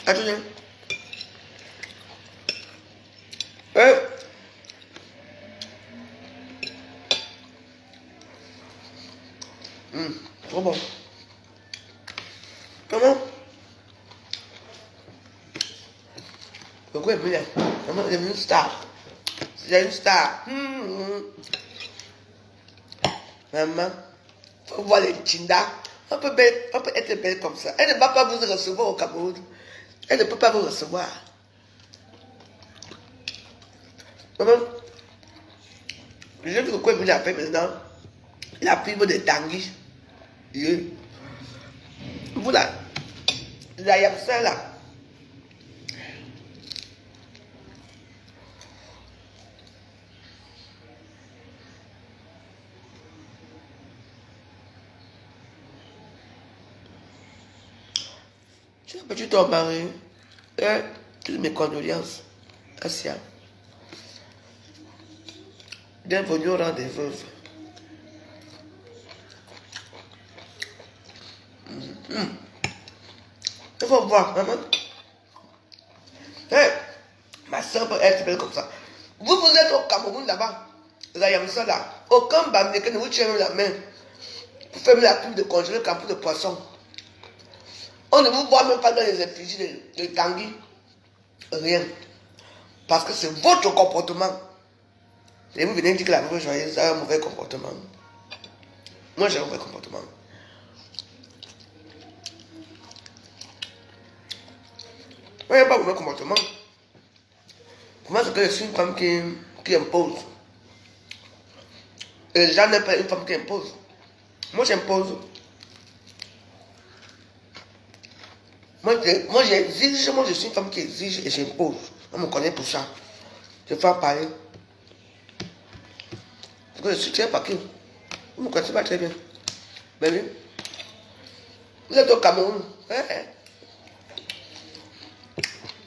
Attendez. Trop bon. Comment? Pourquoi Emilia? Maman est une star. C'est une star. Maman, faut voir les Tinda. On peut être belle comme ça. Elle ne va pas vous recevoir au Cameroun. Elle ne peut pas vous recevoir. Maman, je veux que Emilia a fait maintenant la pub de Tanguy. vous là, la yamsa là. Tu as perdu ton mari. Toutes mes condoléances. Assia. Bienvenue au rang des veuves. Il faut voir, maman. Hey, ma soeur peut être belle comme ça. Vous êtes au Cameroun là-bas. Là, il y a ça là. Aucun Bamileke ne vous tient même la main. Vous faites la pub de congeler le campus de poisson. On ne vous voit même pas dans les effigies de Tanguy. Rien. Parce que c'est votre comportement. Et vous venez dire que la veuve joyeuse a un mauvais comportement. Moi, j'ai un mauvais comportement. Moi, il n'y a pas de mauvais comportement. Pour moi, c'est que je suis une femme qui impose. Et les gens n'aiment pas une femme qui impose. Moi, j'impose. Moi, j'exige. Moi, je suis une femme qui exige et j'impose. On me connaît pour ça. Je fais parler. Parce que je suis très paquet. Vous ne me connaissez pas très bien. Mais oui. Vous êtes au Cameroun.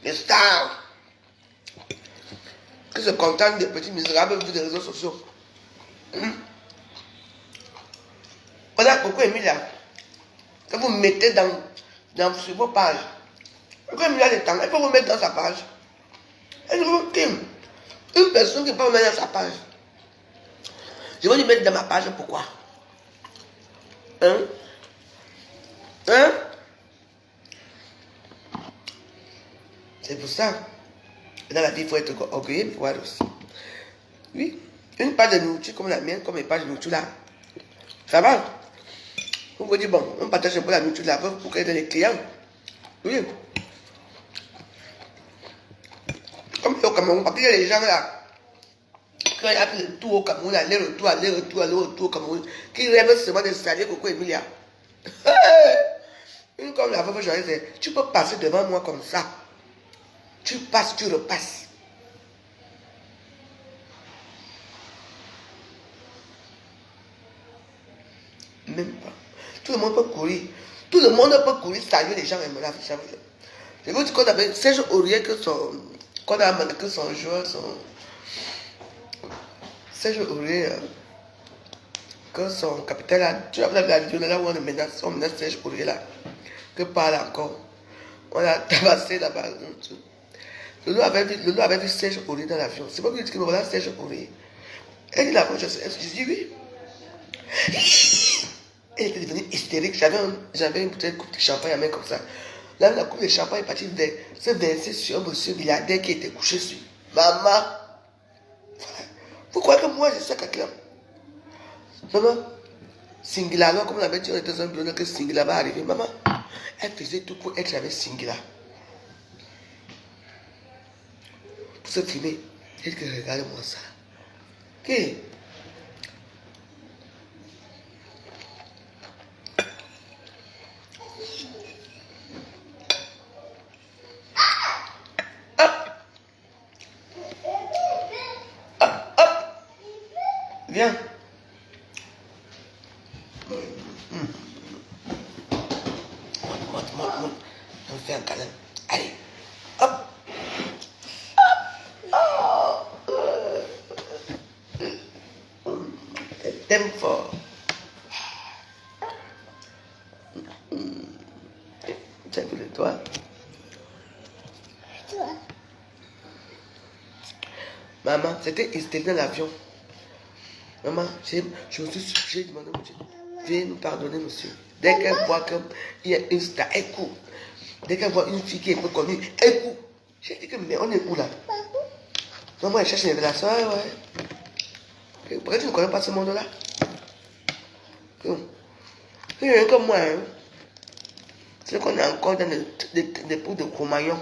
Les stars qui se contentent des petits misérables des réseaux sociaux. On a beaucoup aimé là. Que vous mettez sur vos pages. Quand il a le temps, il faut vous mettre dans sa page. Une personne qui peut vous mettre dans sa page. Je vais lui mettre dans ma page, pourquoi? C'est pour ça. Dans la vie, il faut être orgueilleux pour voir aussi. Oui, une page de nourriture comme la mienne, comme les pages de nourriture là. Ça va? Vous vous dites, bon, on partage un peu la nourriture là pour qu'elle ait les clients. Oui. Comme au Cameroun, parce qu'il y a les gens là, quand il y a fait le tour au Cameroun, aller-retour au Cameroun, qui rêvent seulement de saluer Coco Emilia. Une comme la veuve joyeuse, tu peux passer devant moi comme ça. Tu passes, tu repasses. Même pas. Tout le monde peut courir. Tout le monde peut courir, saluer les gens et me laver. Je vous dis qu'on avait Serge Aurier qu'on a amené que son joueur, Serge Aurier, que son capitaine là, tu as vu la vidéo là où on menace Serge Aurier là, que parle encore. On a tabassé là-bas. Le loup avait vu Serge Aurier dans l'avion. C'est pas que je dis que me voilà Serge Aurier. Elle dit la voix, je dis oui. Elle était devenue hystérique. J'avais une bouteille de coupe de champagne à main comme ça. Là, la coupe de champagne est partie se verser sur un monsieur milliardaire qui était couché sur. Maman, vous croyez que moi je sais quelqu'un? Maman, Singila, alors comme on avait dit, on était dans un bureau que Singila va arriver. Maman, elle faisait tout pour être avec Singila. Pour se filmer. Elle dit que regarde-moi ça. Ok. Viens. Monte. Je me fais un câlin. Allez. Hop. T'aimes fort. Tu as vu le doigt? Maman, c'était hystérique dans l'avion. Maman, j'ai demandé au monsieur, veuillez nous pardonner, monsieur. Dès qu'elle voit qu'il y a une star, elle court. Dès qu'elle voit une fille qui est peu connue, elle court. J'ai dit que, mais on est où là? Maman, elle cherche une révélation, ouais. Pourquoi tu ne connais pas ce monde-là? Il y a comme moi, hein. C'est qu'on est encore dans des pots de Cro-Magnon.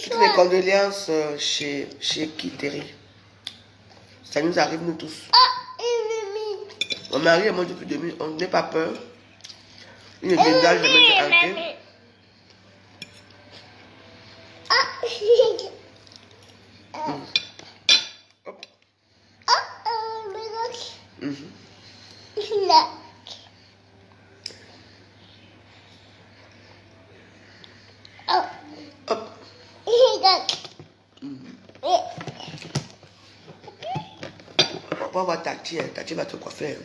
Toutes mes condoléances chez Kiteri. Ça nous arrive, nous tous. Mon mari et moi, depuis 2000, on n'est pas peur. Il ne dégage jamais de hanté. Hop. Mhm. Hop. On va voir Tati. Tati va te coiffer.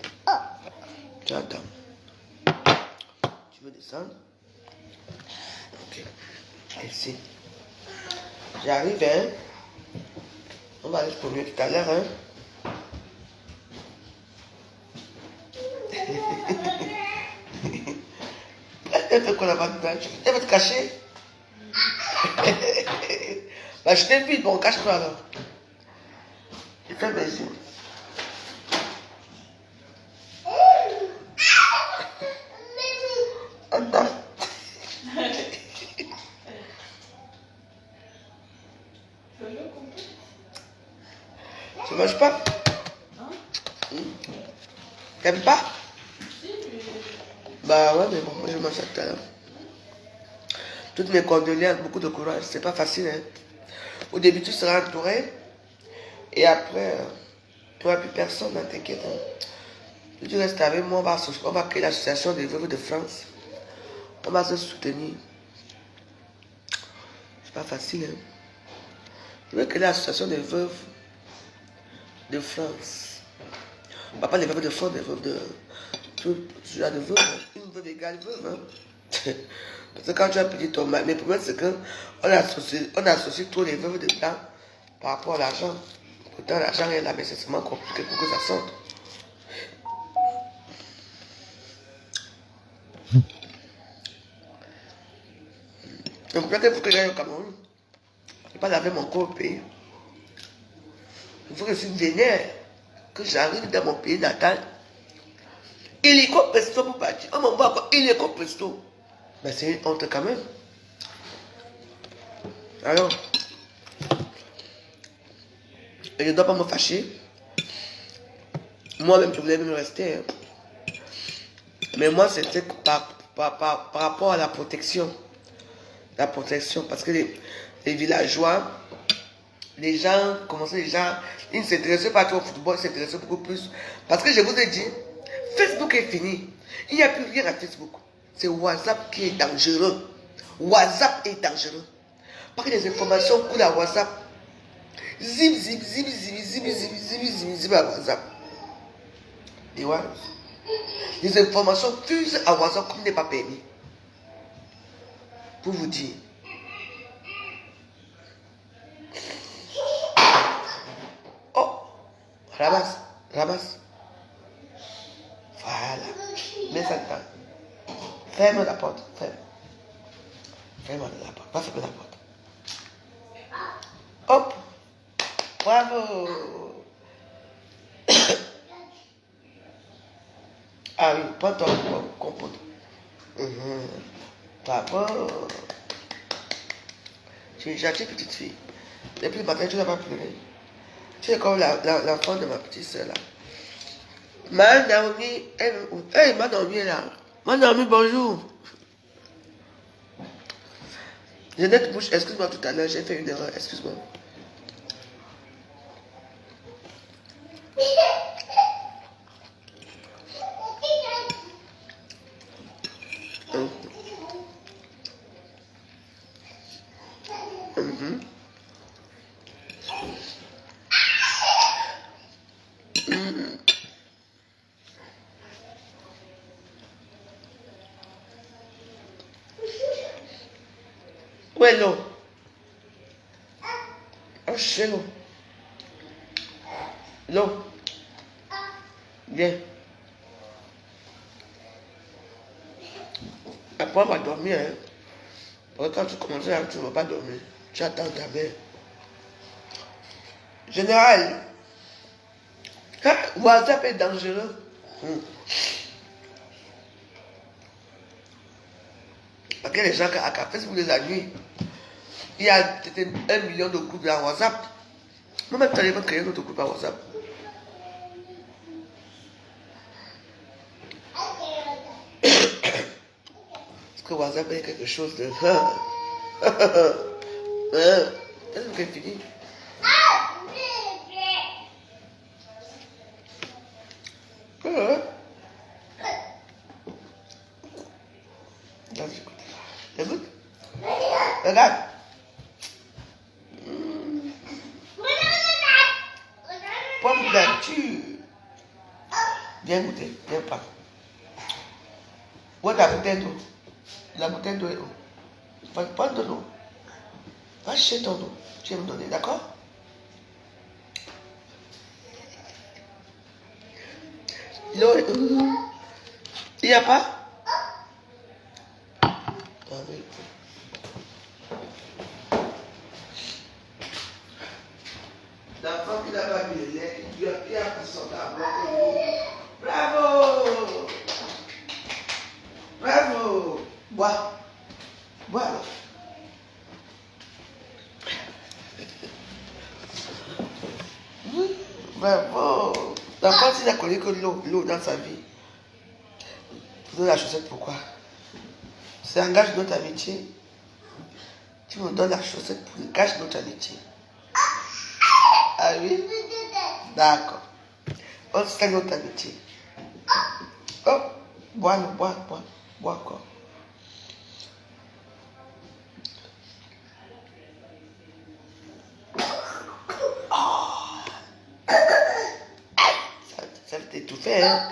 Tu attends. Tu veux descendre? Ok. Ici. J'arrive, hein. On va aller se promener tout à l'heure, hein. Elle fait quoi là-bas? Elle va te cacher? Bah, je t'invite, bon, cache-toi alors. Je fais mes yeux. Attends. Tu manges pas? T'aimes pas? Bah ouais, mais bon, moi je mange ça tout à l'heure. Toutes mes condoléances, beaucoup de courage, c'est pas facile, hein. Au début, tu seras entouré, et après, tu n'auras plus personne, ne t'inquiète. Hein. Si tu restes avec moi, on va créer l'association des veuves de France. On va se soutenir. C'est pas facile, hein. Je veux créer l'association des veuves de France. Pas les veuves de France, les veuves de... Tout genre de veuve, hein. Une veuve égale veuve, hein. Parce que quand tu as payé ton mari, mais le problème c'est qu'on associe tous les veuves de blanc par rapport à l'argent. Pourtant l'argent est là, mais c'est seulement compliqué pour que ça sorte. Donc peut-être qu'il faut que j'aille au Cameroun. Je ne vais pas laver mon corps au pays. Il faut que je suis vénère, que j'arrive dans mon pays natal. Illico presto pour partir. On m'envoie encore illico presto. Mais c'est une honte quand même. Alors, je ne dois pas me fâcher. Moi-même, je voulais même rester. Hein. Mais moi, c'était par rapport à la protection. La protection. Parce que les villageois, les gens commençaient déjà, ils ne s'intéressaient pas trop au football, ils s'intéressaient beaucoup plus. Parce que je vous ai dit, Facebook est fini. Il n'y a plus rien à Facebook. C'est WhatsApp qui est dangereux. WhatsApp est dangereux. Parce que les informations coulent à WhatsApp. Zip, zip, zip, zip, zip, zip, zip, zip, zip à WhatsApp. Et voilà. Les informations fusent à WhatsApp comme n'est pas permis. Pour vous dire. Oh, ramasse, ramasse. Voilà. Mets ça dedans. Ferme la porte. Ferme. Ferme la porte. Pas fermer la porte. Hop. Bravo. Ah oui, prends ton compote. Bravo. Tu es une gentille petite fille. Depuis le matin, tu n'as pas pleuré. Tu es comme l'enfant de ma petite soeur là. Ma Naomi, hey, ma Naomi est là. Ma Naomi, bonjour. Jeannette Bouche, excuse-moi tout à l'heure, j'ai fait une erreur, excuse-moi. Où est l'eau? Oh, chez l'eau. L'eau. Viens. Après, on va dormir. Hein. Parce que quand tu commences, tu ne vas pas dormir. Tu attends ta mère. Général, WhatsApp est dangereux. Parce que les gens à Facebook la nuit, il y a peut-être 1 million de groupes dans WhatsApp. Moi-même, tu allais créer notre groupe à WhatsApp. que voisin paye quelque chose de... Est-ce que c'est fini? Écoute. Regarde. Pomme nature. Viens goûter, viens pas. Où est ta bouteille d'eau? La bouteille d'eau est où? Va prendre de l'eau. Va chercher ton eau. Tu vas me donner, d'accord? L'eau est où? Il n'y a pas? Ah oui. L'enfant qui n'a pas bu le lait, il a pris son tableau. Bravo! Bravo! Bois. Bois alors. Bravo! L'enfant, s'il a connu que l'eau dans sa vie. Vous donnez la chaussette, pourquoi? C'est un gage de notre amitié. Tu me donnes la chaussette pour le gage de notre amitié. Ah oui? D'accord. On sait notre amitié. Oh, bois, bois encore. Ça va t'étouffer, hein?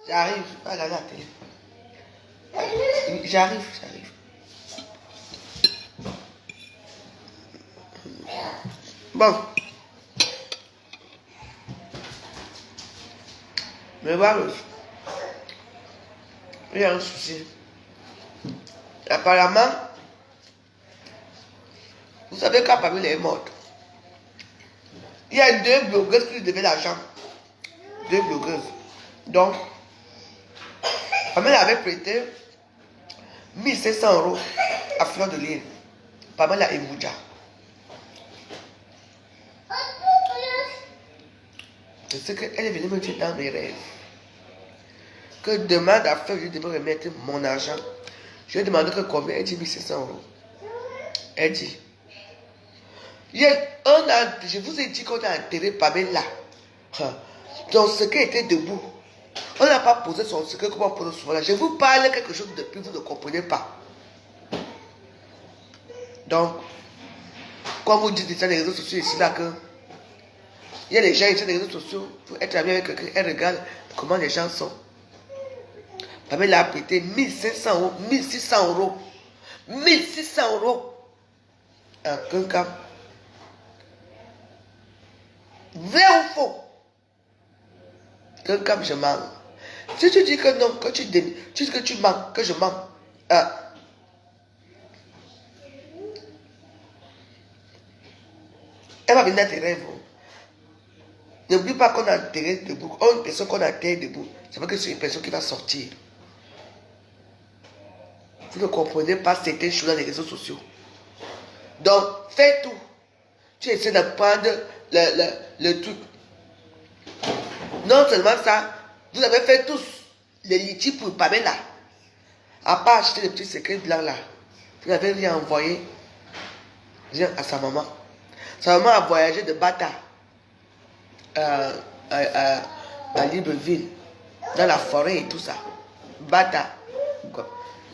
J'arrive, pas la télé. J'arrive. Bon. Mais voilà. Il y a un souci. Apparemment, vous savez quand Pamela est morte, il y a 2 blogueuses qui lui devaient l'argent. 2 blogueuses. Donc, Pamela avait prêté 1500 € à Fleur de Lys. Pamela et Mouja. C'est ce qu'elle est venue me dire dans mes rêves. Que demande à Fleur, je devais remettre mon argent. Je lui ai demandé que combien. Elle dit 1500 €. Elle dit. Je vous ai dit qu'on a enterré Pamela. Son secret était debout. On n'a pas posé son secret comme on pose souvent là. Je vous parle quelque chose de plus, vous ne comprenez pas. Donc, comme vous dites sur les réseaux sociaux ici là que il y a des gens sur les réseaux sociaux pour être ami avec quelqu'un, elle regarde comment les gens sont. Pamela a prêté 1500 €, 1600 €, 1600 € à quelqu'un. Vrai ou faux? Quelqu'un, je mens. Si tu dis que non, que tu dis que tu mens, que je mens. Elle va venir dans tes rêves. N'oublie pas qu'on a enterré debout. Une personne qu'on a enterré debout, c'est vrai que c'est une personne qui va sortir. Vous ne comprenez pas certaines choses dans les réseaux sociaux. Donc, fais tout. Tu essaies de prendre le truc. Non seulement ça, vous avez fait tous les litiges pour Pamela. À part acheter les petits secrets blancs là. Vous n'avez rien envoyé. Rien à sa maman. Sa maman a voyagé de Bata à Libreville, dans la forêt et tout ça. Bata.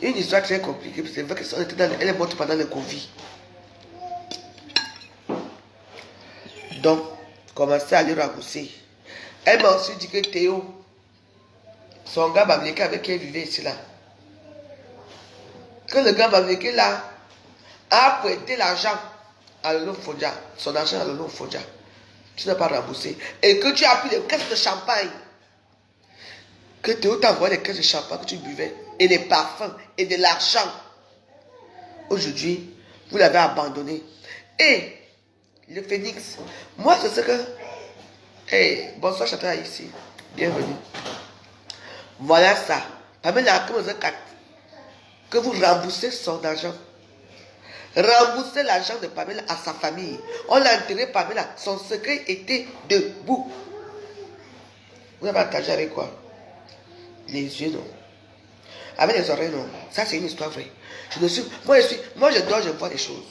Une histoire très compliquée. C'est vrai qu'elle est morte pendant le Covid. Donc, commencez à lui ragousser. Elle m'a aussi dit que Théo, son gars Bamileke avec qui elle vivait ici là, que le gars Bamileke là a prêté l'argent à Lolo Fodja, son argent à Lolo Fodja. Tu n'as pas remboursé. Et que tu as pris les caisses de champagne. Que Théo t'a envoyé les caisses de champagne que tu buvais, et les parfums, et de l'argent. Aujourd'hui, vous l'avez abandonné. Et le phénix, moi c'est ce que... Hey, bonsoir Chata ici. Bienvenue. Voilà ça. Pamela, que vous remboursez son argent. Remboursez l'argent de Pamela à sa famille. On l'a enterré Pamela. Son secret était debout. Vous avez partagé avec quoi? Les yeux, non. Avec les oreilles, non. Ça, c'est une histoire vraie. Moi, je dors, je vois des choses.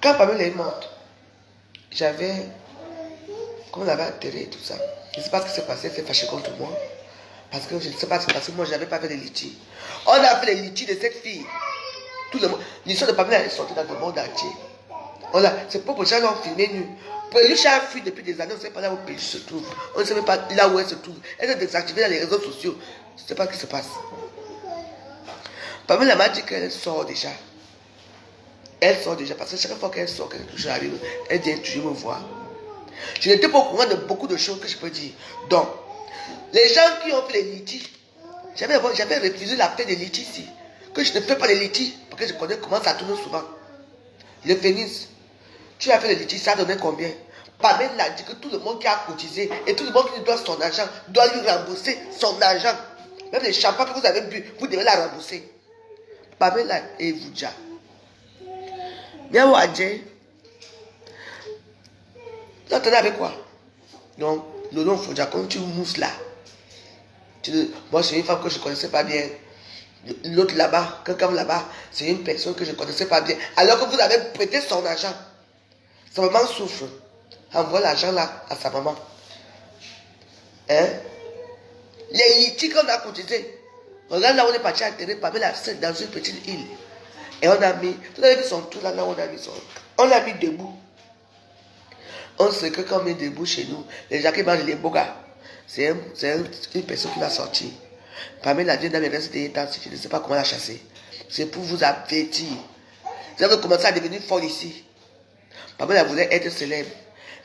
Quand Pamela est morte, j'avais, comme on l'avait enterré et tout ça, je ne sais pas ce qui s'est passé, elle s'est fâchée contre moi. Parce que je ne sais pas ce qui s'est passé, moi, je n'avais pas fait de litchi. On a fait les litchis de cette fille. Tout le monde. L'histoire de Pamela est sortie dans le monde entier. C'est pas pour les gens qui ont filmé nu. Peluche a fui depuis des années, on ne sait pas là où Peluche se trouve. On ne sait même pas là où elle se trouve. Elle est désactivée dans les réseaux sociaux. Je ne sais pas ce qui se passe. Pamela m'a dit qu'elle sort déjà. Elle sort déjà parce que chaque fois qu'elle sort, quelque chose arrive, elle vient toujours me voir. Je n'étais pas au courant de beaucoup de choses que je peux dire. Donc, les gens qui ont fait les litiges, j'avais refusé la paix des litiges ici. Que je ne fais pas les litiges parce que je connais comment ça tourne souvent. Le pénis, tu as fait les litiges, ça a donné combien? Pamela a dit que tout le monde qui a cotisé et tout le monde qui doit son argent doit lui rembourser son argent. Même les champagnes que vous avez bu, vous devez la rembourser. Pamela et Vouja. Bien Wadje. Tu entendais avec quoi? Donc, le nom Fouja, quand tu mousses là. Moi, c'est une femme que je ne connaissais pas bien. L'autre là-bas, quelqu'un là-bas, c'est une personne que je ne connaissais pas bien. Alors que vous avez prêté son argent. Sa maman souffre. Envoie l'argent là à sa maman. Hein? Les litiges qu'on a cotisés. Regarde là où on est parti enterrer Pamela dans une petite île. Et on a mis, tout à l'heure, son tout là, on a mis son. On l'a mis debout. On sait que quand on met debout chez nous, les gens qui mangent les bogas, c'est une personne qui va sortir. Pamela vient dans les restes des temps, je ne sais pas comment la chasser. C'est pour vous avertir. Vous avez commencé à devenir folle ici. Pamela voulait être célèbre.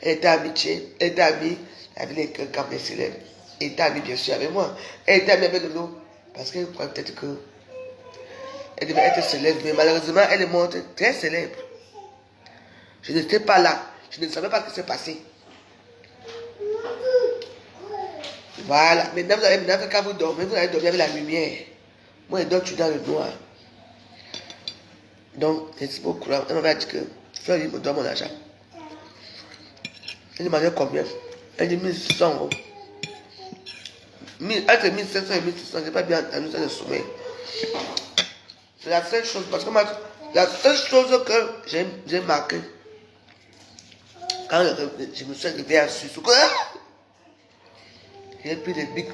Elle était amitié, elle était amie avec quelqu'un de célèbre. Elle était amie bien sûr avec moi. Elle était amie avec Lolo. Parce qu'elle croit peut-être que elle devait être célèbre. Mais malheureusement, elle est morte très célèbre. Je n'étais pas là. Je ne savais pas ce qui s'est passé. Voilà. Maintenant, vous avez quand vous dormez, vous allez dormir avec la lumière. Moi, je dors dans le noir. Donc, c'est beaucoup. Elle m'avait dit que je lui me donne mon argent. Elle demandait combien? Elle dit 1600 euros. Entre 1500 et 1600, je n'ai pas bien entendu ça de sommeil. C'est la seule chose, parce que la seule chose que j'ai marqué, quand je me suis réveillé à Suisse, j'ai pris des bics,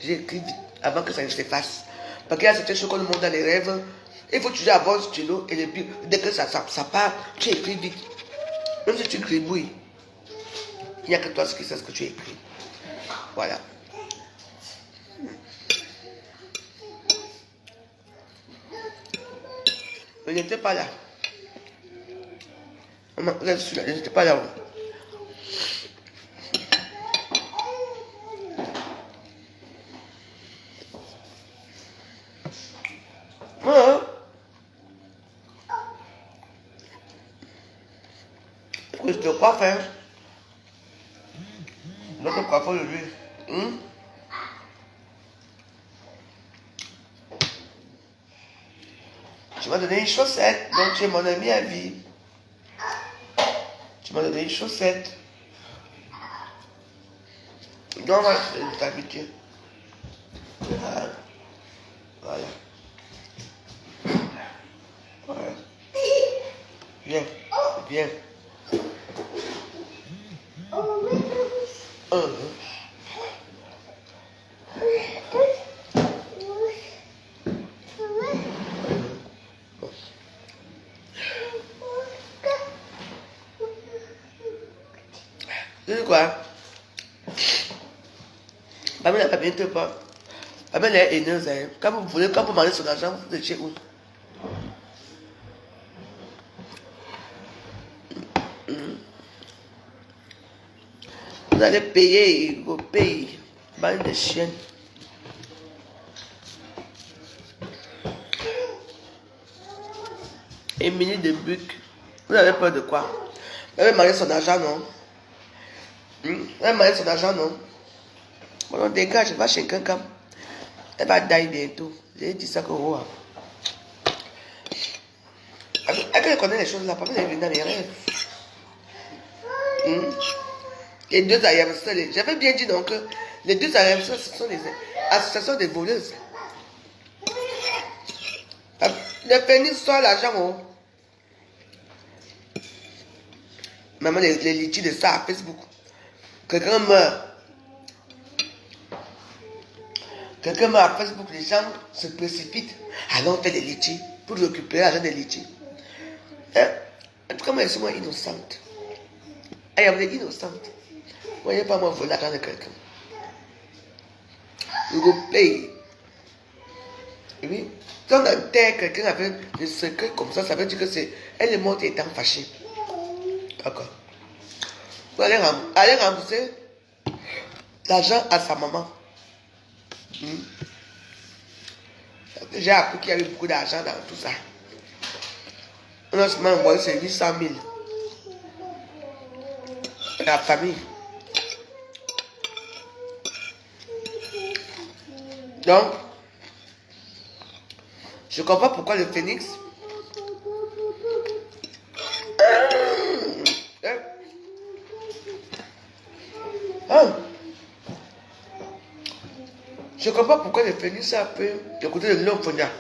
j'ai écrit vite avant que ça ne s'efface. Parce qu'il y a certaines choses qu'on nous montre dans les rêves, il faut toujours avoir un stylo et les bics, dès que ça part, tu écris vite. Même si tu gribouilles, il n'y a que toi qui sais ce que tu écris. Voilà. Je n'étais pas là. Je n'étais pas là. Je te crois faire. Notre coiffeur de lui. Tu m'as donné une chaussette, donc tu es mon ami à vie. Tu m'as donné une chaussette. Donc, voilà, je t'habituer. Voilà. Voilà. Viens, viens. Tu sais quoi? Pamela n'a pas bien pas. Pamela est haineuse. Quand vous demandez son argent, vous êtes chez où? Vous allez payer, vous payez. Bande de chiennes. Émilie de Buc. Vous avez peur de quoi? Vous avez marié son argent, non? Vous avez marié son argent, non? Bon, on dégage, va chez quelqu'un. Elle va die bientôt. J'ai dit ça que vous. Elle connaît les choses là. Pas elle est venue dans mes rêves. Les deux anniversaires. J'avais bien dit donc que les deux anniversaires, ce sont association des voleuses. Le pénis sort l'argent. Oh. Maman, les litiges de ça à Facebook. Quelqu'un meurt. Quelqu'un meurt à Facebook, les gens se précipitent. Alors on fait des litiges pour récupérer l'argent des litiges. En tout cas, moi, je suis innocente. Elle est innocente. Moi, je n'ai pas moi voler l'argent de quelqu'un. You go play. Oui. Quand on enterre quelqu'un avec des secrets comme ça veut dire que c'est. Elle est morte étant fâchée. D'accord. Vous allez rembourser l'argent à sa maman. J'ai appris qu'il y avait beaucoup d'argent dans tout ça. On a seulement envoyé c'est 800 000. La famille. Donc, je comprends pourquoi le phénix. Je comprends pourquoi le phénix a pu écouter de l'ophonia.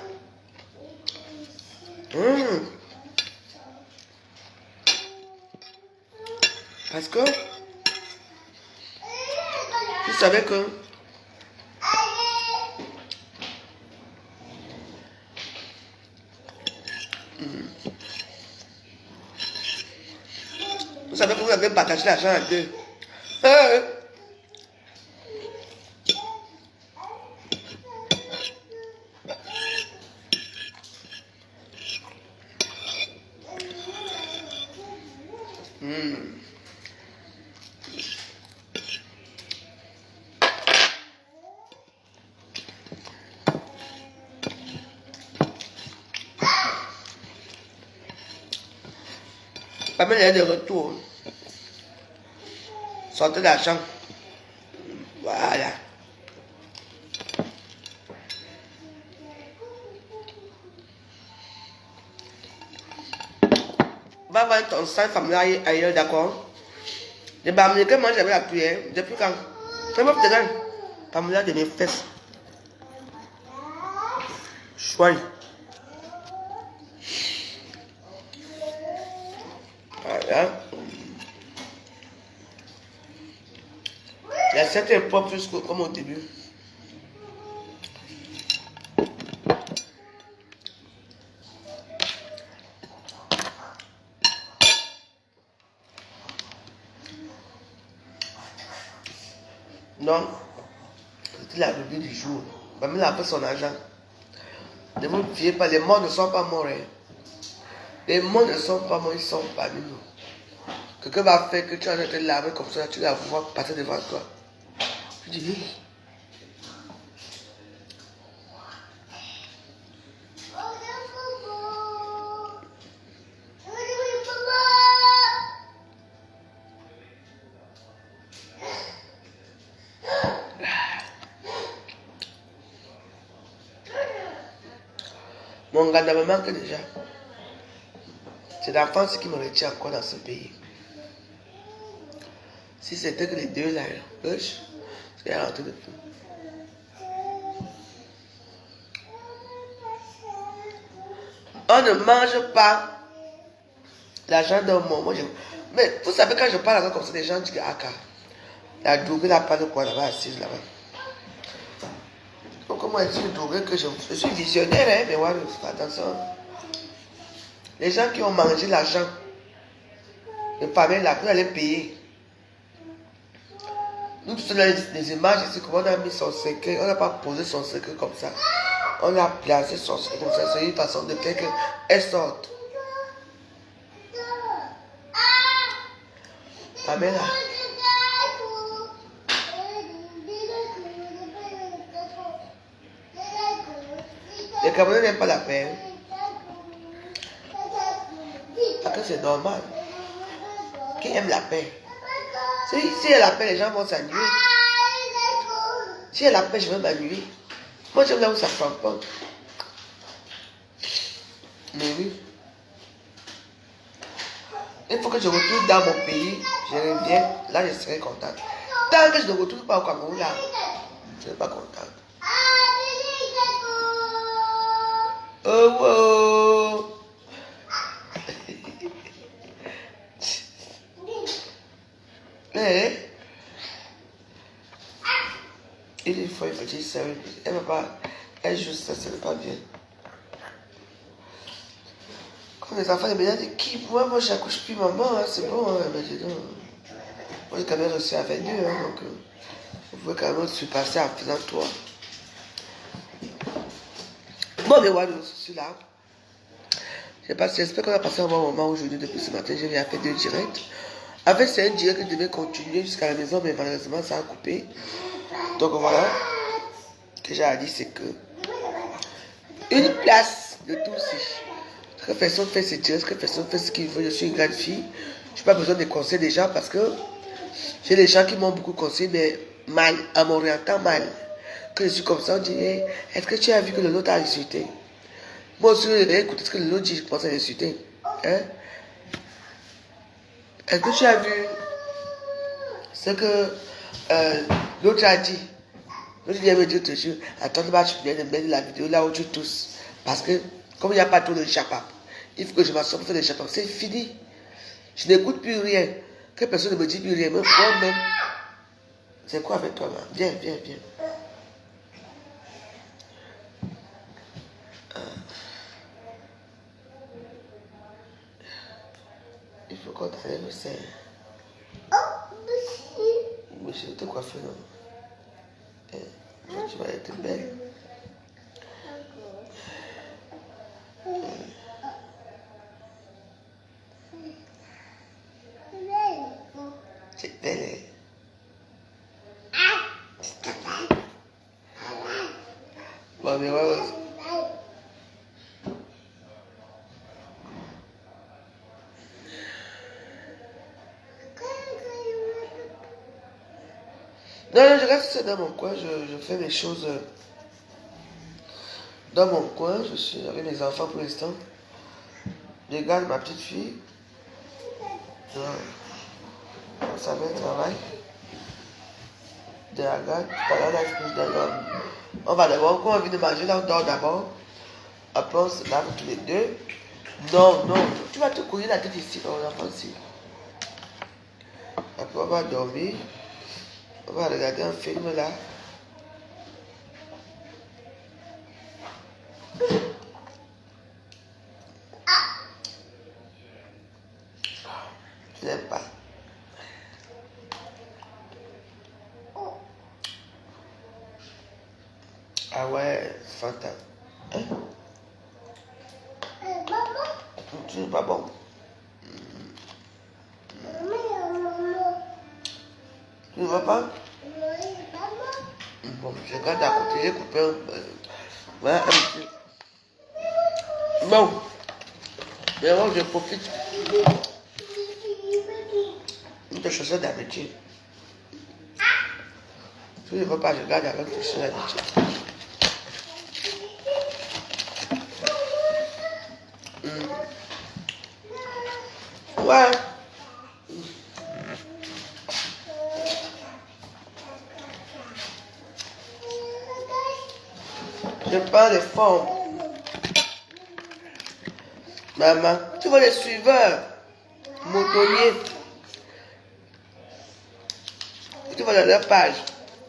Parce que vous savez que vous avez partagé l'argent à deux. Pamela est de retour. Sortez l'argent. Voilà. Va voir ton sang familial ailleurs, d'accord? Les Bamilés, moi j'avais appuyé. Hein? Depuis quand? Fais-moi peut-être Pamela de mes fesses. Chouette. Voilà. La cette est pas plus que comme au début. Donc, c'était la revue du jour. Pamela a fait son argent. Ne vous fiez pas, les morts ne sont pas morts. Hein. Les morts ne sont pas morts, ils sont parmi nous. Quelqu'un va faire que tu as été lavé comme ça, tu vas pouvoir passer devant toi. Tu dis oui. Mon gars me manque déjà. C'est l'enfance qui me retient encore dans ce pays. Si c'était que les deux là, c'est rentré de tout. On ne mange pas l'argent d'un moment. Mais vous savez, quand je parle comme ça, les gens disent que la double n'a pas de quoi là-bas assise là-bas. Donc, comment est-ce que je suis visionnaire, hein, mais ouais, attention. Les gens qui ont mangé l'argent, ne pas même là, vous allez payer. Nous, tous les images ici, comment on a mis son secret, on n'a pas posé son secret comme ça. On a placé son secret comme ça, c'est une façon de faire qu'elle sorte. Amen. Les Camerounais n'aiment pas la paix. Parce que c'est normal. Qui aime la paix? Si il y a la paix, les gens vont s'ennuyer. Si il y a la paix, je vais m'ennuyer. Moi, j'aime là où ça ne prend pas. Mais oui. Il faut que je retourne dans mon pays. Je reviens. Là, je serai contente. Tant que je ne retourne pas au Cameroun, là, je ne suis pas contente. Oh, wow. Eh? Il faut une petite sérieux. Elle va pas. Elle joue ça, ce n'est pas bien. Comme les enfants, ils me disent qui moi j'accouche plus maman, hein, c'est bon. Hein. Ben, dis donc. Moi j'ai quand même reçu à 22, hein, donc vous pouvez quand même surpasser en faisant toi. Bon, mais voilà, je suis là. J'espère qu'on va passer un bon moment aujourd'hui depuis ce matin. Je viens faire 2 directs. En fait, c'est un direct que je devais continuer jusqu'à la maison, mais malheureusement, ça a coupé. Donc voilà. Ce que j'ai à dire, c'est que une place de tout ici. Que personne fait ses directs, que personne fait ce qu'il veut. Je suis une grande fille. Je n'ai pas besoin de conseils des gens parce que j'ai des gens qui m'ont beaucoup conseillé, mais mal, en m'orientant mal. Que je suis comme ça, on dit, hey, est-ce que tu as vu que le lot t'a insulté? Moi aussi, écoute ce que le lot dit, je commence à l'insulter. Hein? Est-ce que tu as vu ce que l'autre a dit? L'autre vient me dire toujours, attends, tu viens de mettre la vidéo là où tu tousses. Parce que, comme il n'y a pas trop de chapap, il faut que je m'assoie pour faire des chapap. C'est fini. Je n'écoute plus rien. Que personne ne me dit plus rien. Même moi-même. C'est quoi avec toi là? Viens, viens, viens. Il faut qu'on t'enlève le sein. Mais je vais te coiffer, non? Tu vas être belle. C'est belle. Bon, mais ouais, ouais. Non, non, je reste dans mon coin, je fais mes choses dans mon coin. Je suis avec mes enfants pour l'instant. Je garde ma petite fille. Ça va un travail. De la garde. On va d'abord, quand on vient de manger, là, on dort d'abord. Après, on se lave tous les deux. Non, non, tu vas te courir la tête ici, mon enfant ici. Après, on va dormir. On va regarder un film là. Je n'aime pas. Ah ouais, Fanta. Hein? Tu n'es pas bon. Tu ne vas pas? Bon, je regarde à côté, j'ai coupé un peu. Voilà, un petit. Bon, mais moi je profite de chausser d'habitude. Si je ne veux pas, je regarde avec les chaussures d'habitude. Ouais. Je parle des formes. Maman, tu vois les suiveurs, motonniers. Tu vois dans leur page.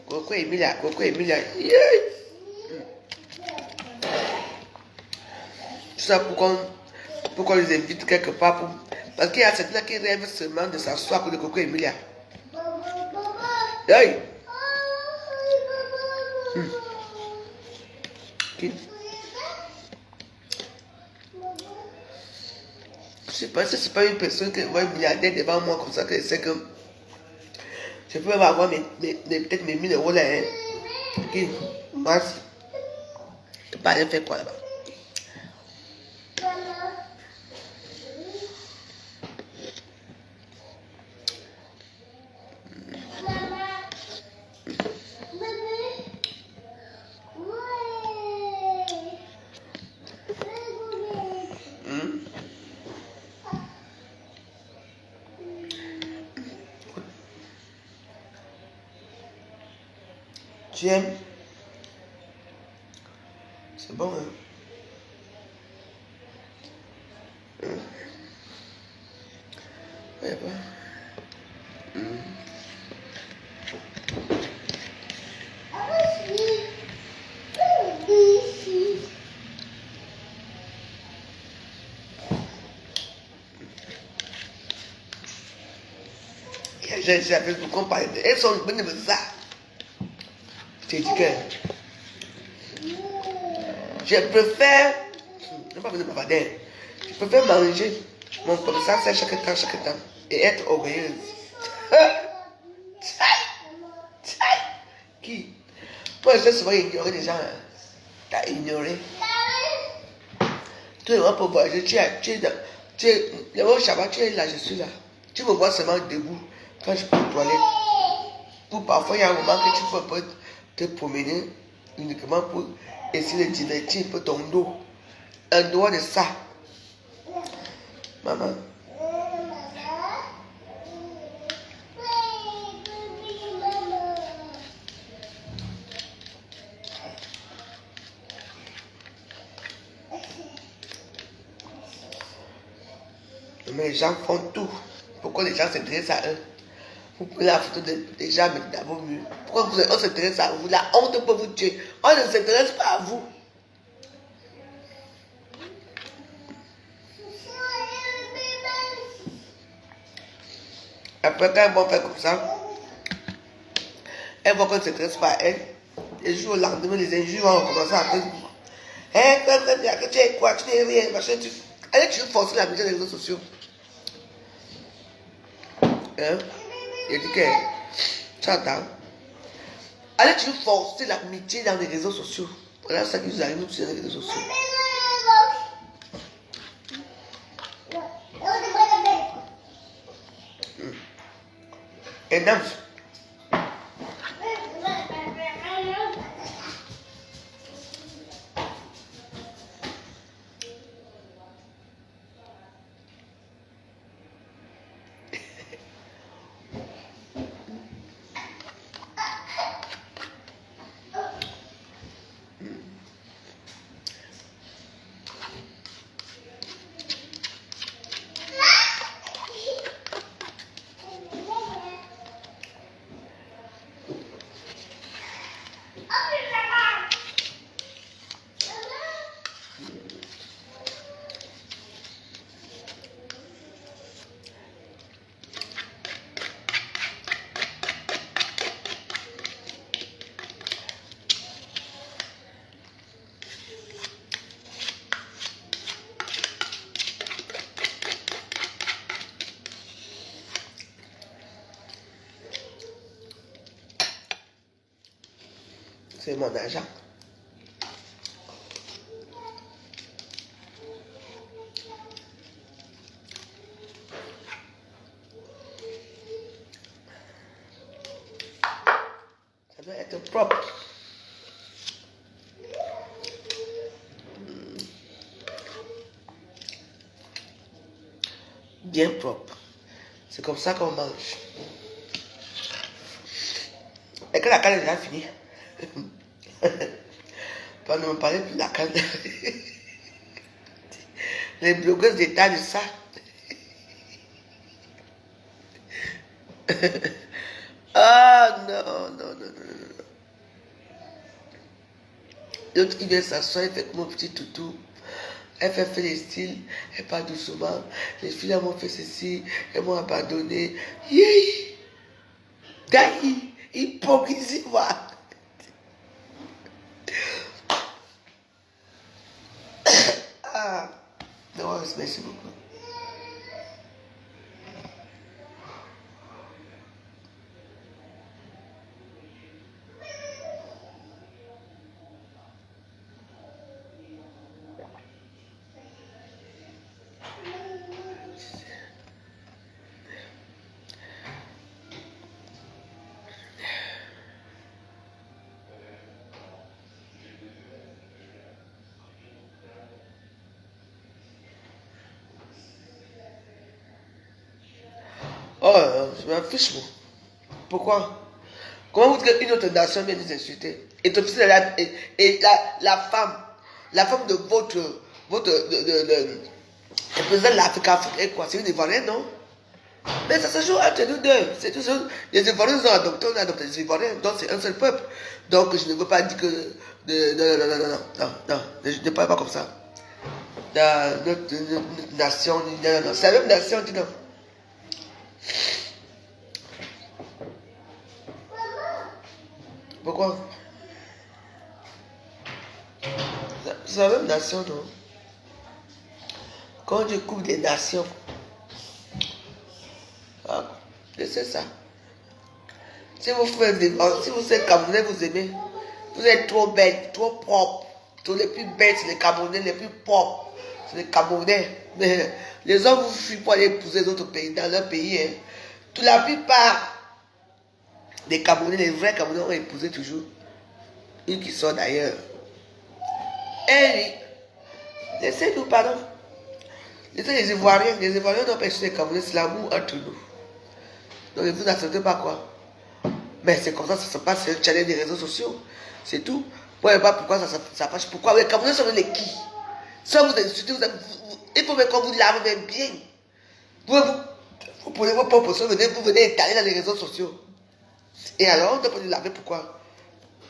Coco Emilia, Coco Emilia. Yeah. Tu sais pourquoi on les invite quelque part pour... Parce qu'il y a certains qui rêvent seulement de s'asseoir pour le Coco Emilia. Hey. Okay. Je pense que c'est pas une personne qui voit un milliardaire devant moi comme ça que je sais que je peux même avoir peut-être mes 1000 euros là. Hein. Ok. Moi, je peux pas rien faire quoi là-bas. Tu aimes? C'est bon, hein? Ouais, pas. J'ai appelé pour qu'on parle. Elles sont bonnes de ça. Je dis que je préfère, non pas besoin de bavarder, je préfère manger mon comme ça chaque temps et être orgueilleuse. Qui? Moi je vais souvent ignorer les gens. T'as ignoré. Tu es vraiment pour voyager, tu es le bon Shabbat, tu es là, je suis là. Tu me vois seulement debout quand je peux aux toilettes. Ou parfois il y a un moment que tu peux te promener uniquement pour essayer de divertir un peu ton dos. Un doigt de ça. Maman. Mais les gens font tout. Pourquoi les gens s'intéressent à eux? Vous prenez la photo des gens dans vos murs. Pourquoi on s'intéresse à vous? La honte peut vous tuer. On ne s'intéresse pas à vous. Après, quand elles vont faire comme ça, elles voient qu'on ne s'intéresse pas à elles. Les jours au lendemain, les injures vont recommencer à faire. Tu es quoi? Tu n'es rien, machin. Allez, tu veux forcer la mise des réseaux sociaux. Hein? Il dit que tu entends. Allez, tu veux forcer l'amitié dans les réseaux sociaux. Voilà ça qui nous arrive sur les réseaux sociaux. Et non. C'est mon argent. Ça doit être propre. Bien propre. C'est comme ça qu'on mange. Et que la canne est déjà finie. Pour ne me parler plus de la canne. Les blogueuses d'état de ça. Ah non, non, non, non, non. L'autre qui vient s'asseoir, elle fait comme mon petit toutou. Elle fait les styles, elle parle doucement. Les filles m'ont fait ceci, elles m'ont abandonné. Yéy! Daï! Hypocrisie, voilà. Ah, non, merci beaucoup. Oh, je m'en fiche, moi. Pourquoi? Comment vous dites qu'une autre nation vient nous insulter? Et la femme de le président de l'Afrique, quoi, c'est une Ivoirienne, non? Mais ça se joue entre nous deux. C'est tout ça. Les Ivoiriens ont adopté, on a adopté les Ivoiriens, donc c'est un seul peuple. Donc je ne veux pas dire que. Non, je ne parle pas comme ça. Dans notre nation, non, c'est la même nation, dis donc. Pourquoi? C'est la même nation, non? Quand je coupe des nations, c'est ça. Si vous êtes Camerounais, vous aimez, vous êtes trop bêtes, trop propres. Tous les plus bêtes, c'est les Camerounais, les plus propres, c'est les Camerounais. Mais les hommes vous fuient pour aller épouser les autres pays, dans leur pays. Hein. Toute la plupart des Camerounais, les vrais Camerounais ont épousé toujours une qui sort d'ailleurs. Eh oui, laissez-nous, pardon. Laissez les Ivoiriens n'ont pas échoué les Camerounais, c'est l'amour entre nous. Donc vous n'acceptez pas quoi. Mais c'est comme ça se passe, c'est le challenge des réseaux sociaux. C'est tout. Moi, je ne sais pas pourquoi ça passe. Pourquoi les Camerounais sont les qui? Soit vous insultez, il faut même qu'on vous lave même bien. Vous prenez vos propres choses, vous venez étaler dans les réseaux sociaux. Et alors, on doit pas nous laver pourquoi?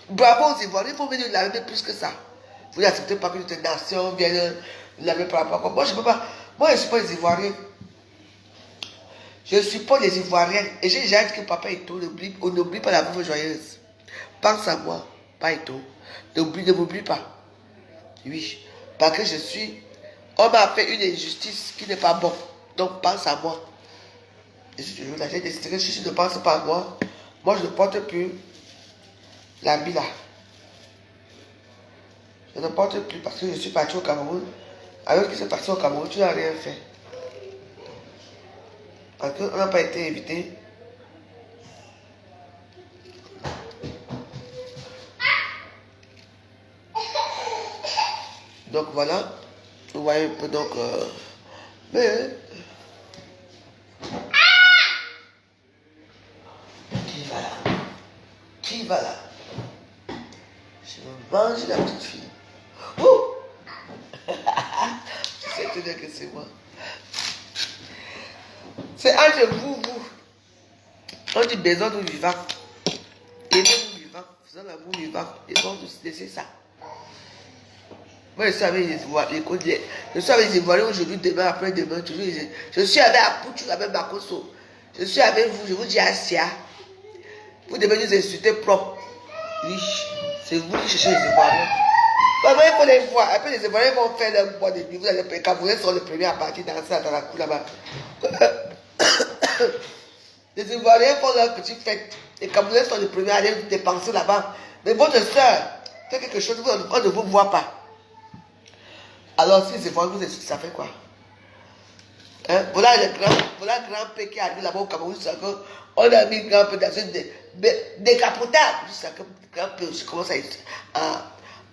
Bravo aux Ivoiriens, il faut venir nous laver même plus que ça. Vous n'acceptez pas que notre nation vienne nous laver par rapport à quoi. Moi, je ne peux pas. Moi, je ne suis pas les Ivoiriens. Je ne suis pas les Ivoiriens. Et j'ai déjà dit que papa Eto'o, on n'oublie pas la veuve joyeuse. Pense à moi, pas Eto'o. Ne m'oublie pas. Oui. Parce que je suis. On m'a fait une injustice qui n'est pas bonne. Donc pense à moi. Et si toujours là, j'ai décidé, si je ne pense pas à moi, moi je ne porte plus l'habit là. Je ne porte plus parce que je suis parti au Cameroun. Alors qu'il s'est passé au Cameroun, tu n'as rien fait. Parce qu'on n'a pas été invité. Donc voilà. Vous voyez un peu donc. Mais. Qui va là? Qui va là? Je me mange la petite fille. Oh! Je sais te dire que c'est moi. C'est entre vous. On dit besoin de vivant. Aimez-vous vivant. Faisons l'amour vivant. Et donc, laissez ça. Moi, je suis avec les Ivoiriens. Je suis avec les Ivoiriens aujourd'hui, demain, après-demain. Toujours. Je suis avec Apoutou, avec Makoso. Je suis avec vous. Je vous dis Asia. Vous devez nous insulter propre. Oui, c'est vous qui cherchez les Ivoiriens. Vraiment, il faut les voir. Après, les Ivoiriens vont faire leur bois de nuit. Vous allez payer. Quand vous serez les premiers à partir danser dans la cour là-bas. Les Ivoiriens font leur petite fête. Les Camerounais sont les premiers à aller dépenser là-bas. Mais votre soeur fait quelque chose, on ne vous voit pas. Alors, si les Ivoiriens vous insultent, ça fait quoi? Hein? Voilà le grand-père qui arrive là-bas au Cameroun. On a mis le grand-père dans une décapotable. Jusqu'à que le grand-père commence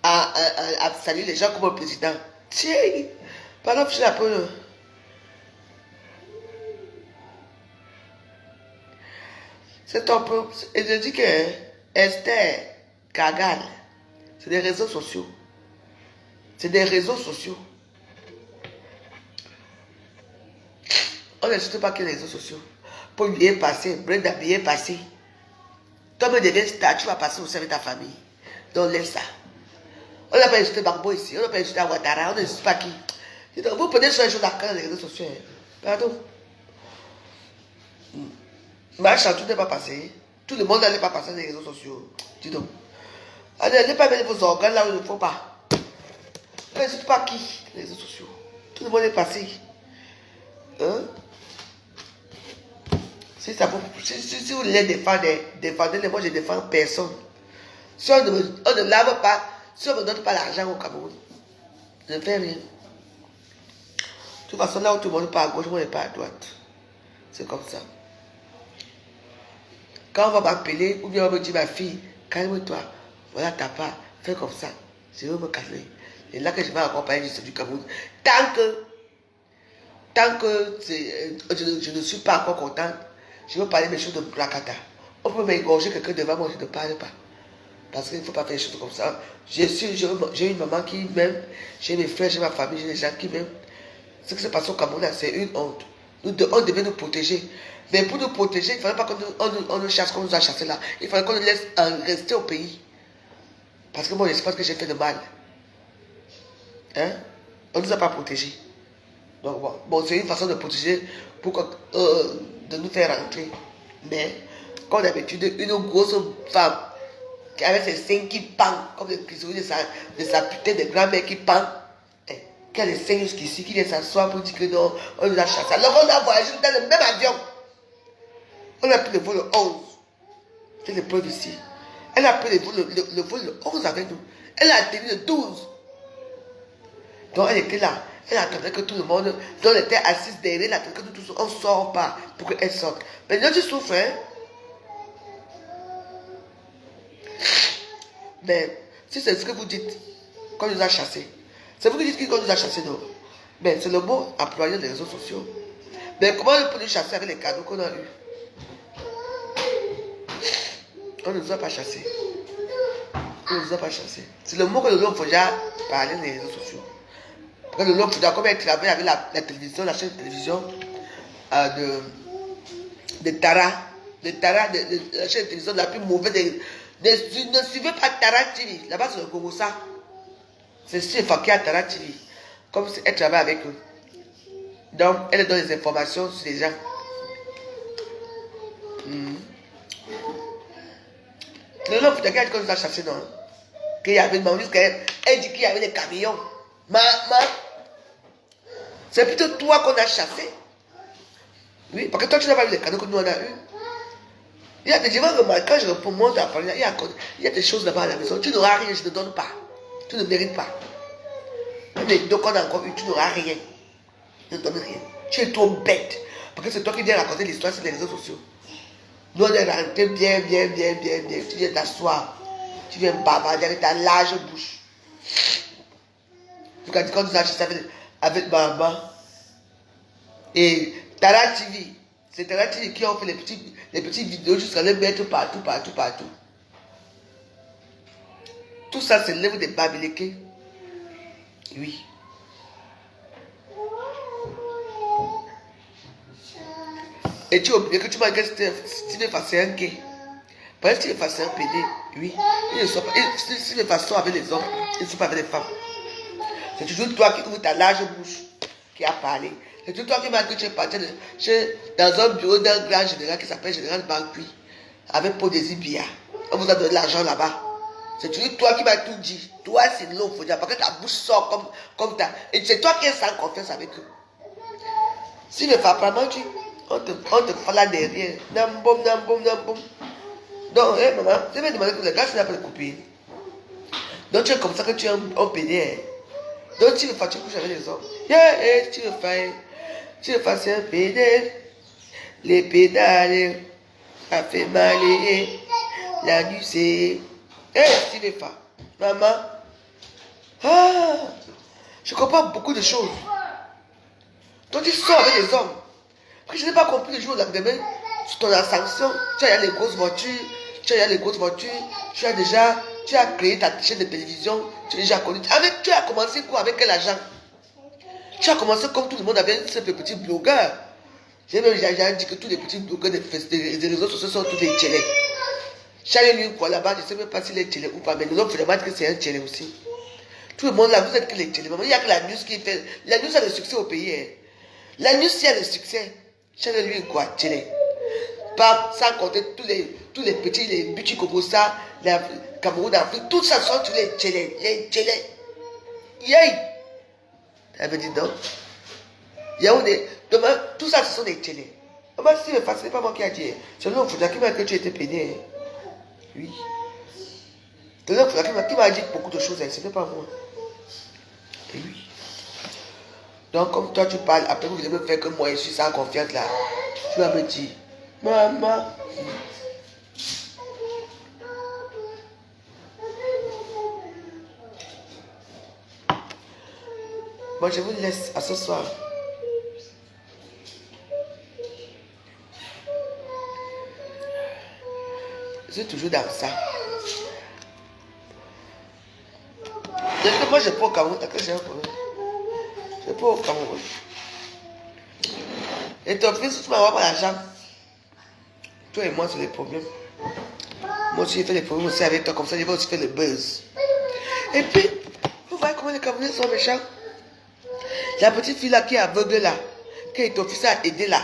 à saluer les gens comme le président. Tiens, par exemple, je l'appelle. C'est ton peu. Et je dis que Esther Kagal, c'est des réseaux sociaux. C'est des réseaux sociaux. On n'insulte pas que les réseaux sociaux. Paul bien passé, Brenda bien passé. Toi, me deviens star, tu vas passer aussi avec ta famille. Donc laisse ça. On n'a pas insulté Bagbo ici, on n'a pas insulté Ouattara, on n'insulte pas qui. Donc, vous prenez sur les choses d'accord dans les réseaux sociaux. Hein. Pardon. Ma chanteuse n'est pas passée. Tout le monde n'allait pas passer dans les réseaux sociaux. Dis donc. Allez pas mettre vos organes là où il ne faut pas. On n'insulte pas qui les réseaux sociaux. Tout le monde est passé. Hein? Si vous les défendez, moi je ne défends personne. Si on ne lave pas, si on ne me donne pas l'argent au Cameroun, je ne fais rien. De toute façon, là où tout le monde part à gauche, moi je pas à droite. C'est comme ça. Quand on va m'appeler, ou bien on me dit ma fille, calme-toi, voilà ta part, fais comme ça, je vais me calmer. Et là que je vais accompagner du Cameroun. Tant que je ne suis pas encore content, je veux parler mes choses de Blacata. On peut m'égorger quelqu'un devant moi, je ne parle pas. Parce qu'il ne faut pas faire des choses comme ça. J'ai une maman qui m'aime, j'ai mes frères, j'ai ma famille, j'ai des gens qui m'aiment. Ce qui se passe au Cameroun, c'est une honte. On devait nous protéger. Mais pour nous protéger, il ne fallait pas qu'on nous chasse comme on nous a chassé là. Il fallait qu'on nous laisse rester au pays. Parce que moi, je pense que j'ai fait de mal. Hein? On ne nous a pas protégés. Donc bon, c'est une façon de protéger pour de nous faire rentrer. Mais, comme d'habitude, une grosse femme qui avait ses seins qui pendent, comme le prisonnier de sa putain de grand-mère qui pend, qui a les seins jusqu'ici, qui vient s'asseoir pour dire que non, on nous a chassé. Alors on a voyagé dans le même avion. On a pris le vol 11. C'est les preuves ici. Elle a pris le vol 11 avec nous. Elle a atterri le 12. Donc elle était là. Elle attendait que tout le monde, donc elle était assise derrière, elle attendait que nous tous, on ne sort pas pour qu'elle sorte. Maintenant tu souffres, hein? Mais si c'est ce que vous dites, qu'on nous a chassés, c'est vous qui dites qu'on nous a chassés, non? Mais c'est le mot employé dans les réseaux sociaux. Mais comment on peut nous chasser avec les cadeaux qu'on a eus? On ne nous a pas chassés. On ne nous a pas chassés. C'est le mot que l'homme faut déjà parler dans les réseaux sociaux. Parce que l'homme faut déjà, comme elle travaille avec la télévision, la chaîne de télévision de Tara. De Tara, la chaîne de télévision la plus mauvaise. Ne suivez pas Tara TV. Là-bas, c'est le Congo ça. C'est sûr qui a Tara TV. Comme si elle travaille avec eux. Donc, elle donne des informations sur les gens. Le faut dire qu'on nous a chassé, non? Qu'il y avait une maman, elle dit qu'il y avait des camions. Maman, c'est plutôt toi qu'on a chassé. Oui, parce que toi, tu n'as pas vu les cadeaux que nous on a eu. Il y a des gens qui quand je remonte à parler, il y a des choses là-bas à la maison. Tu n'auras rien, je ne te donne pas. Tu ne mérites pas. Même les deux qu'on a encore eu, tu n'auras rien. Je ne donne rien. Tu es trop bête. Parce que c'est toi qui viens raconter l'histoire sur les réseaux sociaux. Nous, on est rentrés bien. Tu viens t'asseoir. Tu viens bavarder avec ta large bouche. Tu as dit qu'on nous a chassé avec maman. Et Tara TV. C'est Tara TV qui ont fait les petites vidéos jusqu'à les mettre partout. Tout ça, c'est l'œuvre des Babyloniens. Oui. Et tu oublies que tu m'as dit que Steve Fassin un gay. Parce que Steve Fassin un PD. Oui. Steve Fassin avec les hommes, ils ne sont pas avec les femmes. C'est toujours toi qui ouvres ta large bouche qui a parlé. C'est toujours toi qui m'as dit que tu es parti dans un bureau d'un grand général qui s'appelle Général Banqui avec Paul Désibia. On vous a donné de l'argent là-bas. C'est toujours toi qui m'as tout dit. Toi, c'est l'eau, faut dire. Parce que ta bouche sort comme ta. Et c'est toi qui es sans confiance avec eux. Si ne fais pas manger, on te fait là derrière. Namboum. Donc, maman, je vais demander que les gars, tu n'as pas de copine. Donc, tu es comme ça que tu es un PD. Donc, tu veux faire, tu couches avec les hommes. Tu veux faire, c'est un PD. Les pédales, ça fait mal. La nuit, c'est. Tu veux faire. Maman. Je comprends beaucoup de choses. Donc, tu sors avec les hommes. Parce que je n'ai pas compris le jour où demain, sur ton ascension, tu as les grosses voitures, tu as créé ta chaîne de télévision, tu as déjà connu. Tu as commencé quoi? Avec quel argent? Tu as commencé comme tout le monde avec ces petits blogueurs. J'ai même dit que tous les petits blogueurs des réseaux sociaux sont tous des télés. Chaque nuit, quoi, là-bas, je ne sais même pas s'il est télé ou pas, mais nous, on fait que c'est un télé aussi. Tout le monde là, vous êtes que les télés. Il n'y a que la news qui fait. La news a le succès au pays. Hein. La news, s'il y a le succès, chaque nuit, quoi, télé. Pas, sans compter tous les petits, les petits Kokosa, les Cameroun, Afrique, tout ça sont tous les télés. Les télés. Yay! Ça veut dire non. Yaoundé, demain, tout ça, ce sont des télés. Maman, si ce n'est pas moi qui a dit. C'est l'homme qui m'a dit que tu étais pédé. Oui. C'est l'homme qui m'a dit beaucoup de choses. Ce n'est pas moi. Et oui. Donc, comme toi, tu parles, après, vous allez me faire que moi, je suis sans confiance là. Tu vas me dire, maman. Bon, je vous laisse à ce soir. Je suis toujours dans ça. Moi, je peux au Cameroun. J'ai un problème. Je peux au Cameroun. Et ton fils, tu m'envoies pas l'argent. Toi et moi, c'est les problèmes. Moi aussi, j'ai fait les problèmes aussi avec toi. Comme ça, je vais aussi faire le buzz. Et puis, vous voyez comment les Camerounais sont méchants. La petite fille là qui est aveugle là, que ton fils a aidé là.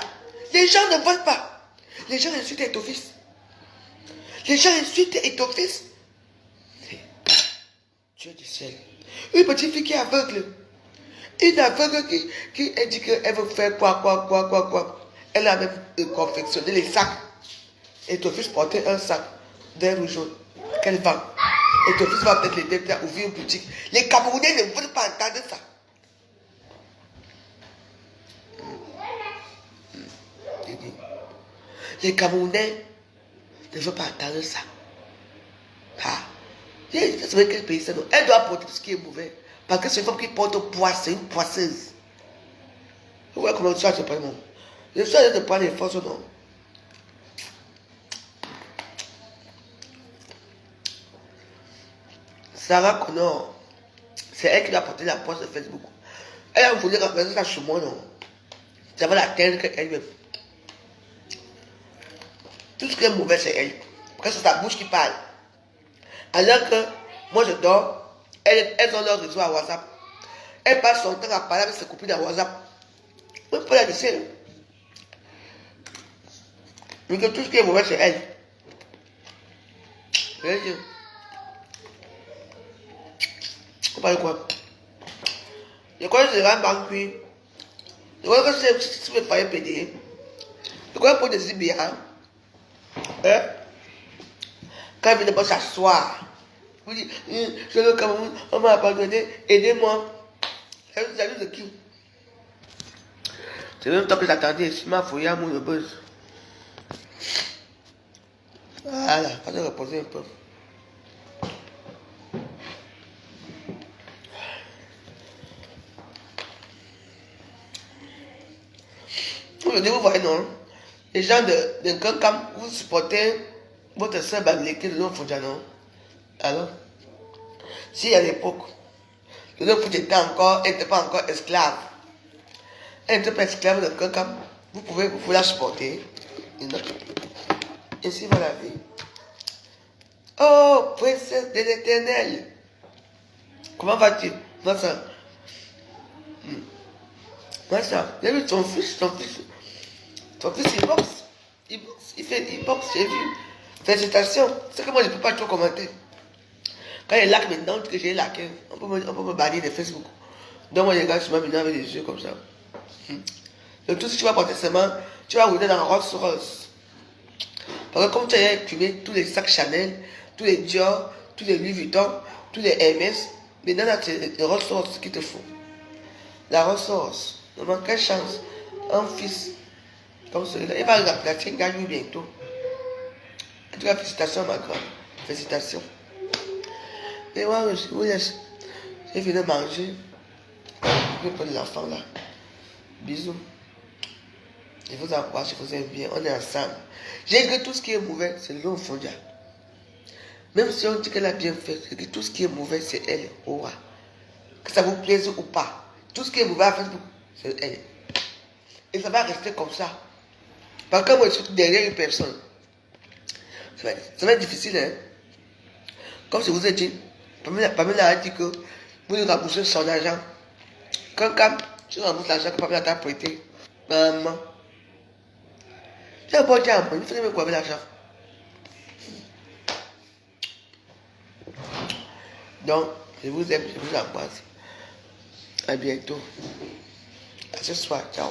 Les gens ne veulent pas. Les gens insultent ton fils. Les gens insultent ton fils. Dieu du ciel. Une petite fille qui est aveugle. Une aveugle qui dit qu'elle veut faire quoi. Elle a même confectionné les sacs. Et ton fils portait un sac d'un rouge jaune qu'elle vend. Et ton fils va peut-être l'aider à ouvrir une boutique. Les Camerounais ne veulent pas entendre ça. Les Camerounais ne veulent pas entendre ça. Ah. C'est vrai quel pays c'est non. Elle doit porter tout ce qui est mauvais. Parce que c'est une femme qui porte au poids, c'est une poisseuse. Vous voyez comment ça se passe, non? Je suis allé de prendre les forces, non? Sarah Connor, c'est elle qui a porté la poste de Facebook. Elle a voulu remplacer ça chez moi, non? Ça va l'atteindre qu'elle-même. Tout ce qui est mauvais, c'est elle. Parce que c'est sa bouche qui parle. Alors que moi je dors, elles ont leur réseau à WhatsApp. Elle passe son temps à parler avec ses copines à WhatsApp. On peut la laisser. Mais que tout ce qui est mauvais, c'est elle. On parle de quoi? Je crois que c'est un banque. Je crois que c'est le foyer pédé. Je crois que pour des IBA. Quand il ne vient pas s'asseoir. Vous dites, je suis le Cameroun, on m'a abandonné, aidez-moi. Salut de qui? C'est même temps que j'attendais, si m'a fouillé à mon le buzz. Voilà, il fallait reposer un peu. Aujourd'hui, vous voyez, non? Les gens de Kankam, vous supportez votre soeur Bamileke de l'Onfondja, non? Alors, si à l'époque, le Onfondja n'était pas encore esclave, elle n'était pas esclave de Kankam, vous pouvez la supporter. Et si vous la vie. Oh, princesse de l'Éternel. Comment vas-tu, ma soeur? Ma soeur, j'ai vu ton fils, il boxe. Il boxe, j'ai vu. Félicitations. C'est que moi, je ne peux pas trop commenter. Quand il laque maintenant, que j'ai laqué, on peut me bannir de Facebook. Donc, moi, je regarde sur ma maintenant avec les yeux comme ça. Donc, tout ce que tu vas porter seulement, tu vas rouler dans Rolls-Royce. Parce que comme tu as imprimé tous les sacs Chanel, tous les Dior, tous les Louis Vuitton, tous les Hermès, maintenant, c'est le Rolls-Royce qu'il te faut. La Rolls-Royce. Normalement, quelle chance. Un fils comme celui-là, il va remplacer une gagne bientôt. En tout cas, félicitations, ma grande. Félicitations. Et moi, je vous laisse. J'ai fini de manger. Je vais prendre l'enfant là. Bisous. Je vous encourage, je vous aime bien. On est ensemble. J'ai dit que tout ce qui est mauvais, c'est le Onfondja. Même si on dit qu'elle a bien fait, c'est que tout ce qui est mauvais, c'est elle. Oh, que ça vous plaise ou pas. Tout ce qui est mauvais à Facebook, c'est elle. Et ça va rester comme ça. Parce que moi, je suis derrière une personne. Ça va être difficile, hein. Comme je vous ai dit, Pamela a dit que vous lui remboursez son argent. Quand tu rembourses l'argent que Pamela t'a prêté, maman. C'est un bon diable, il faut même quoi avec l'argent. Donc, je vous aime, je vous embrasse. À bientôt. À ce soir, ciao.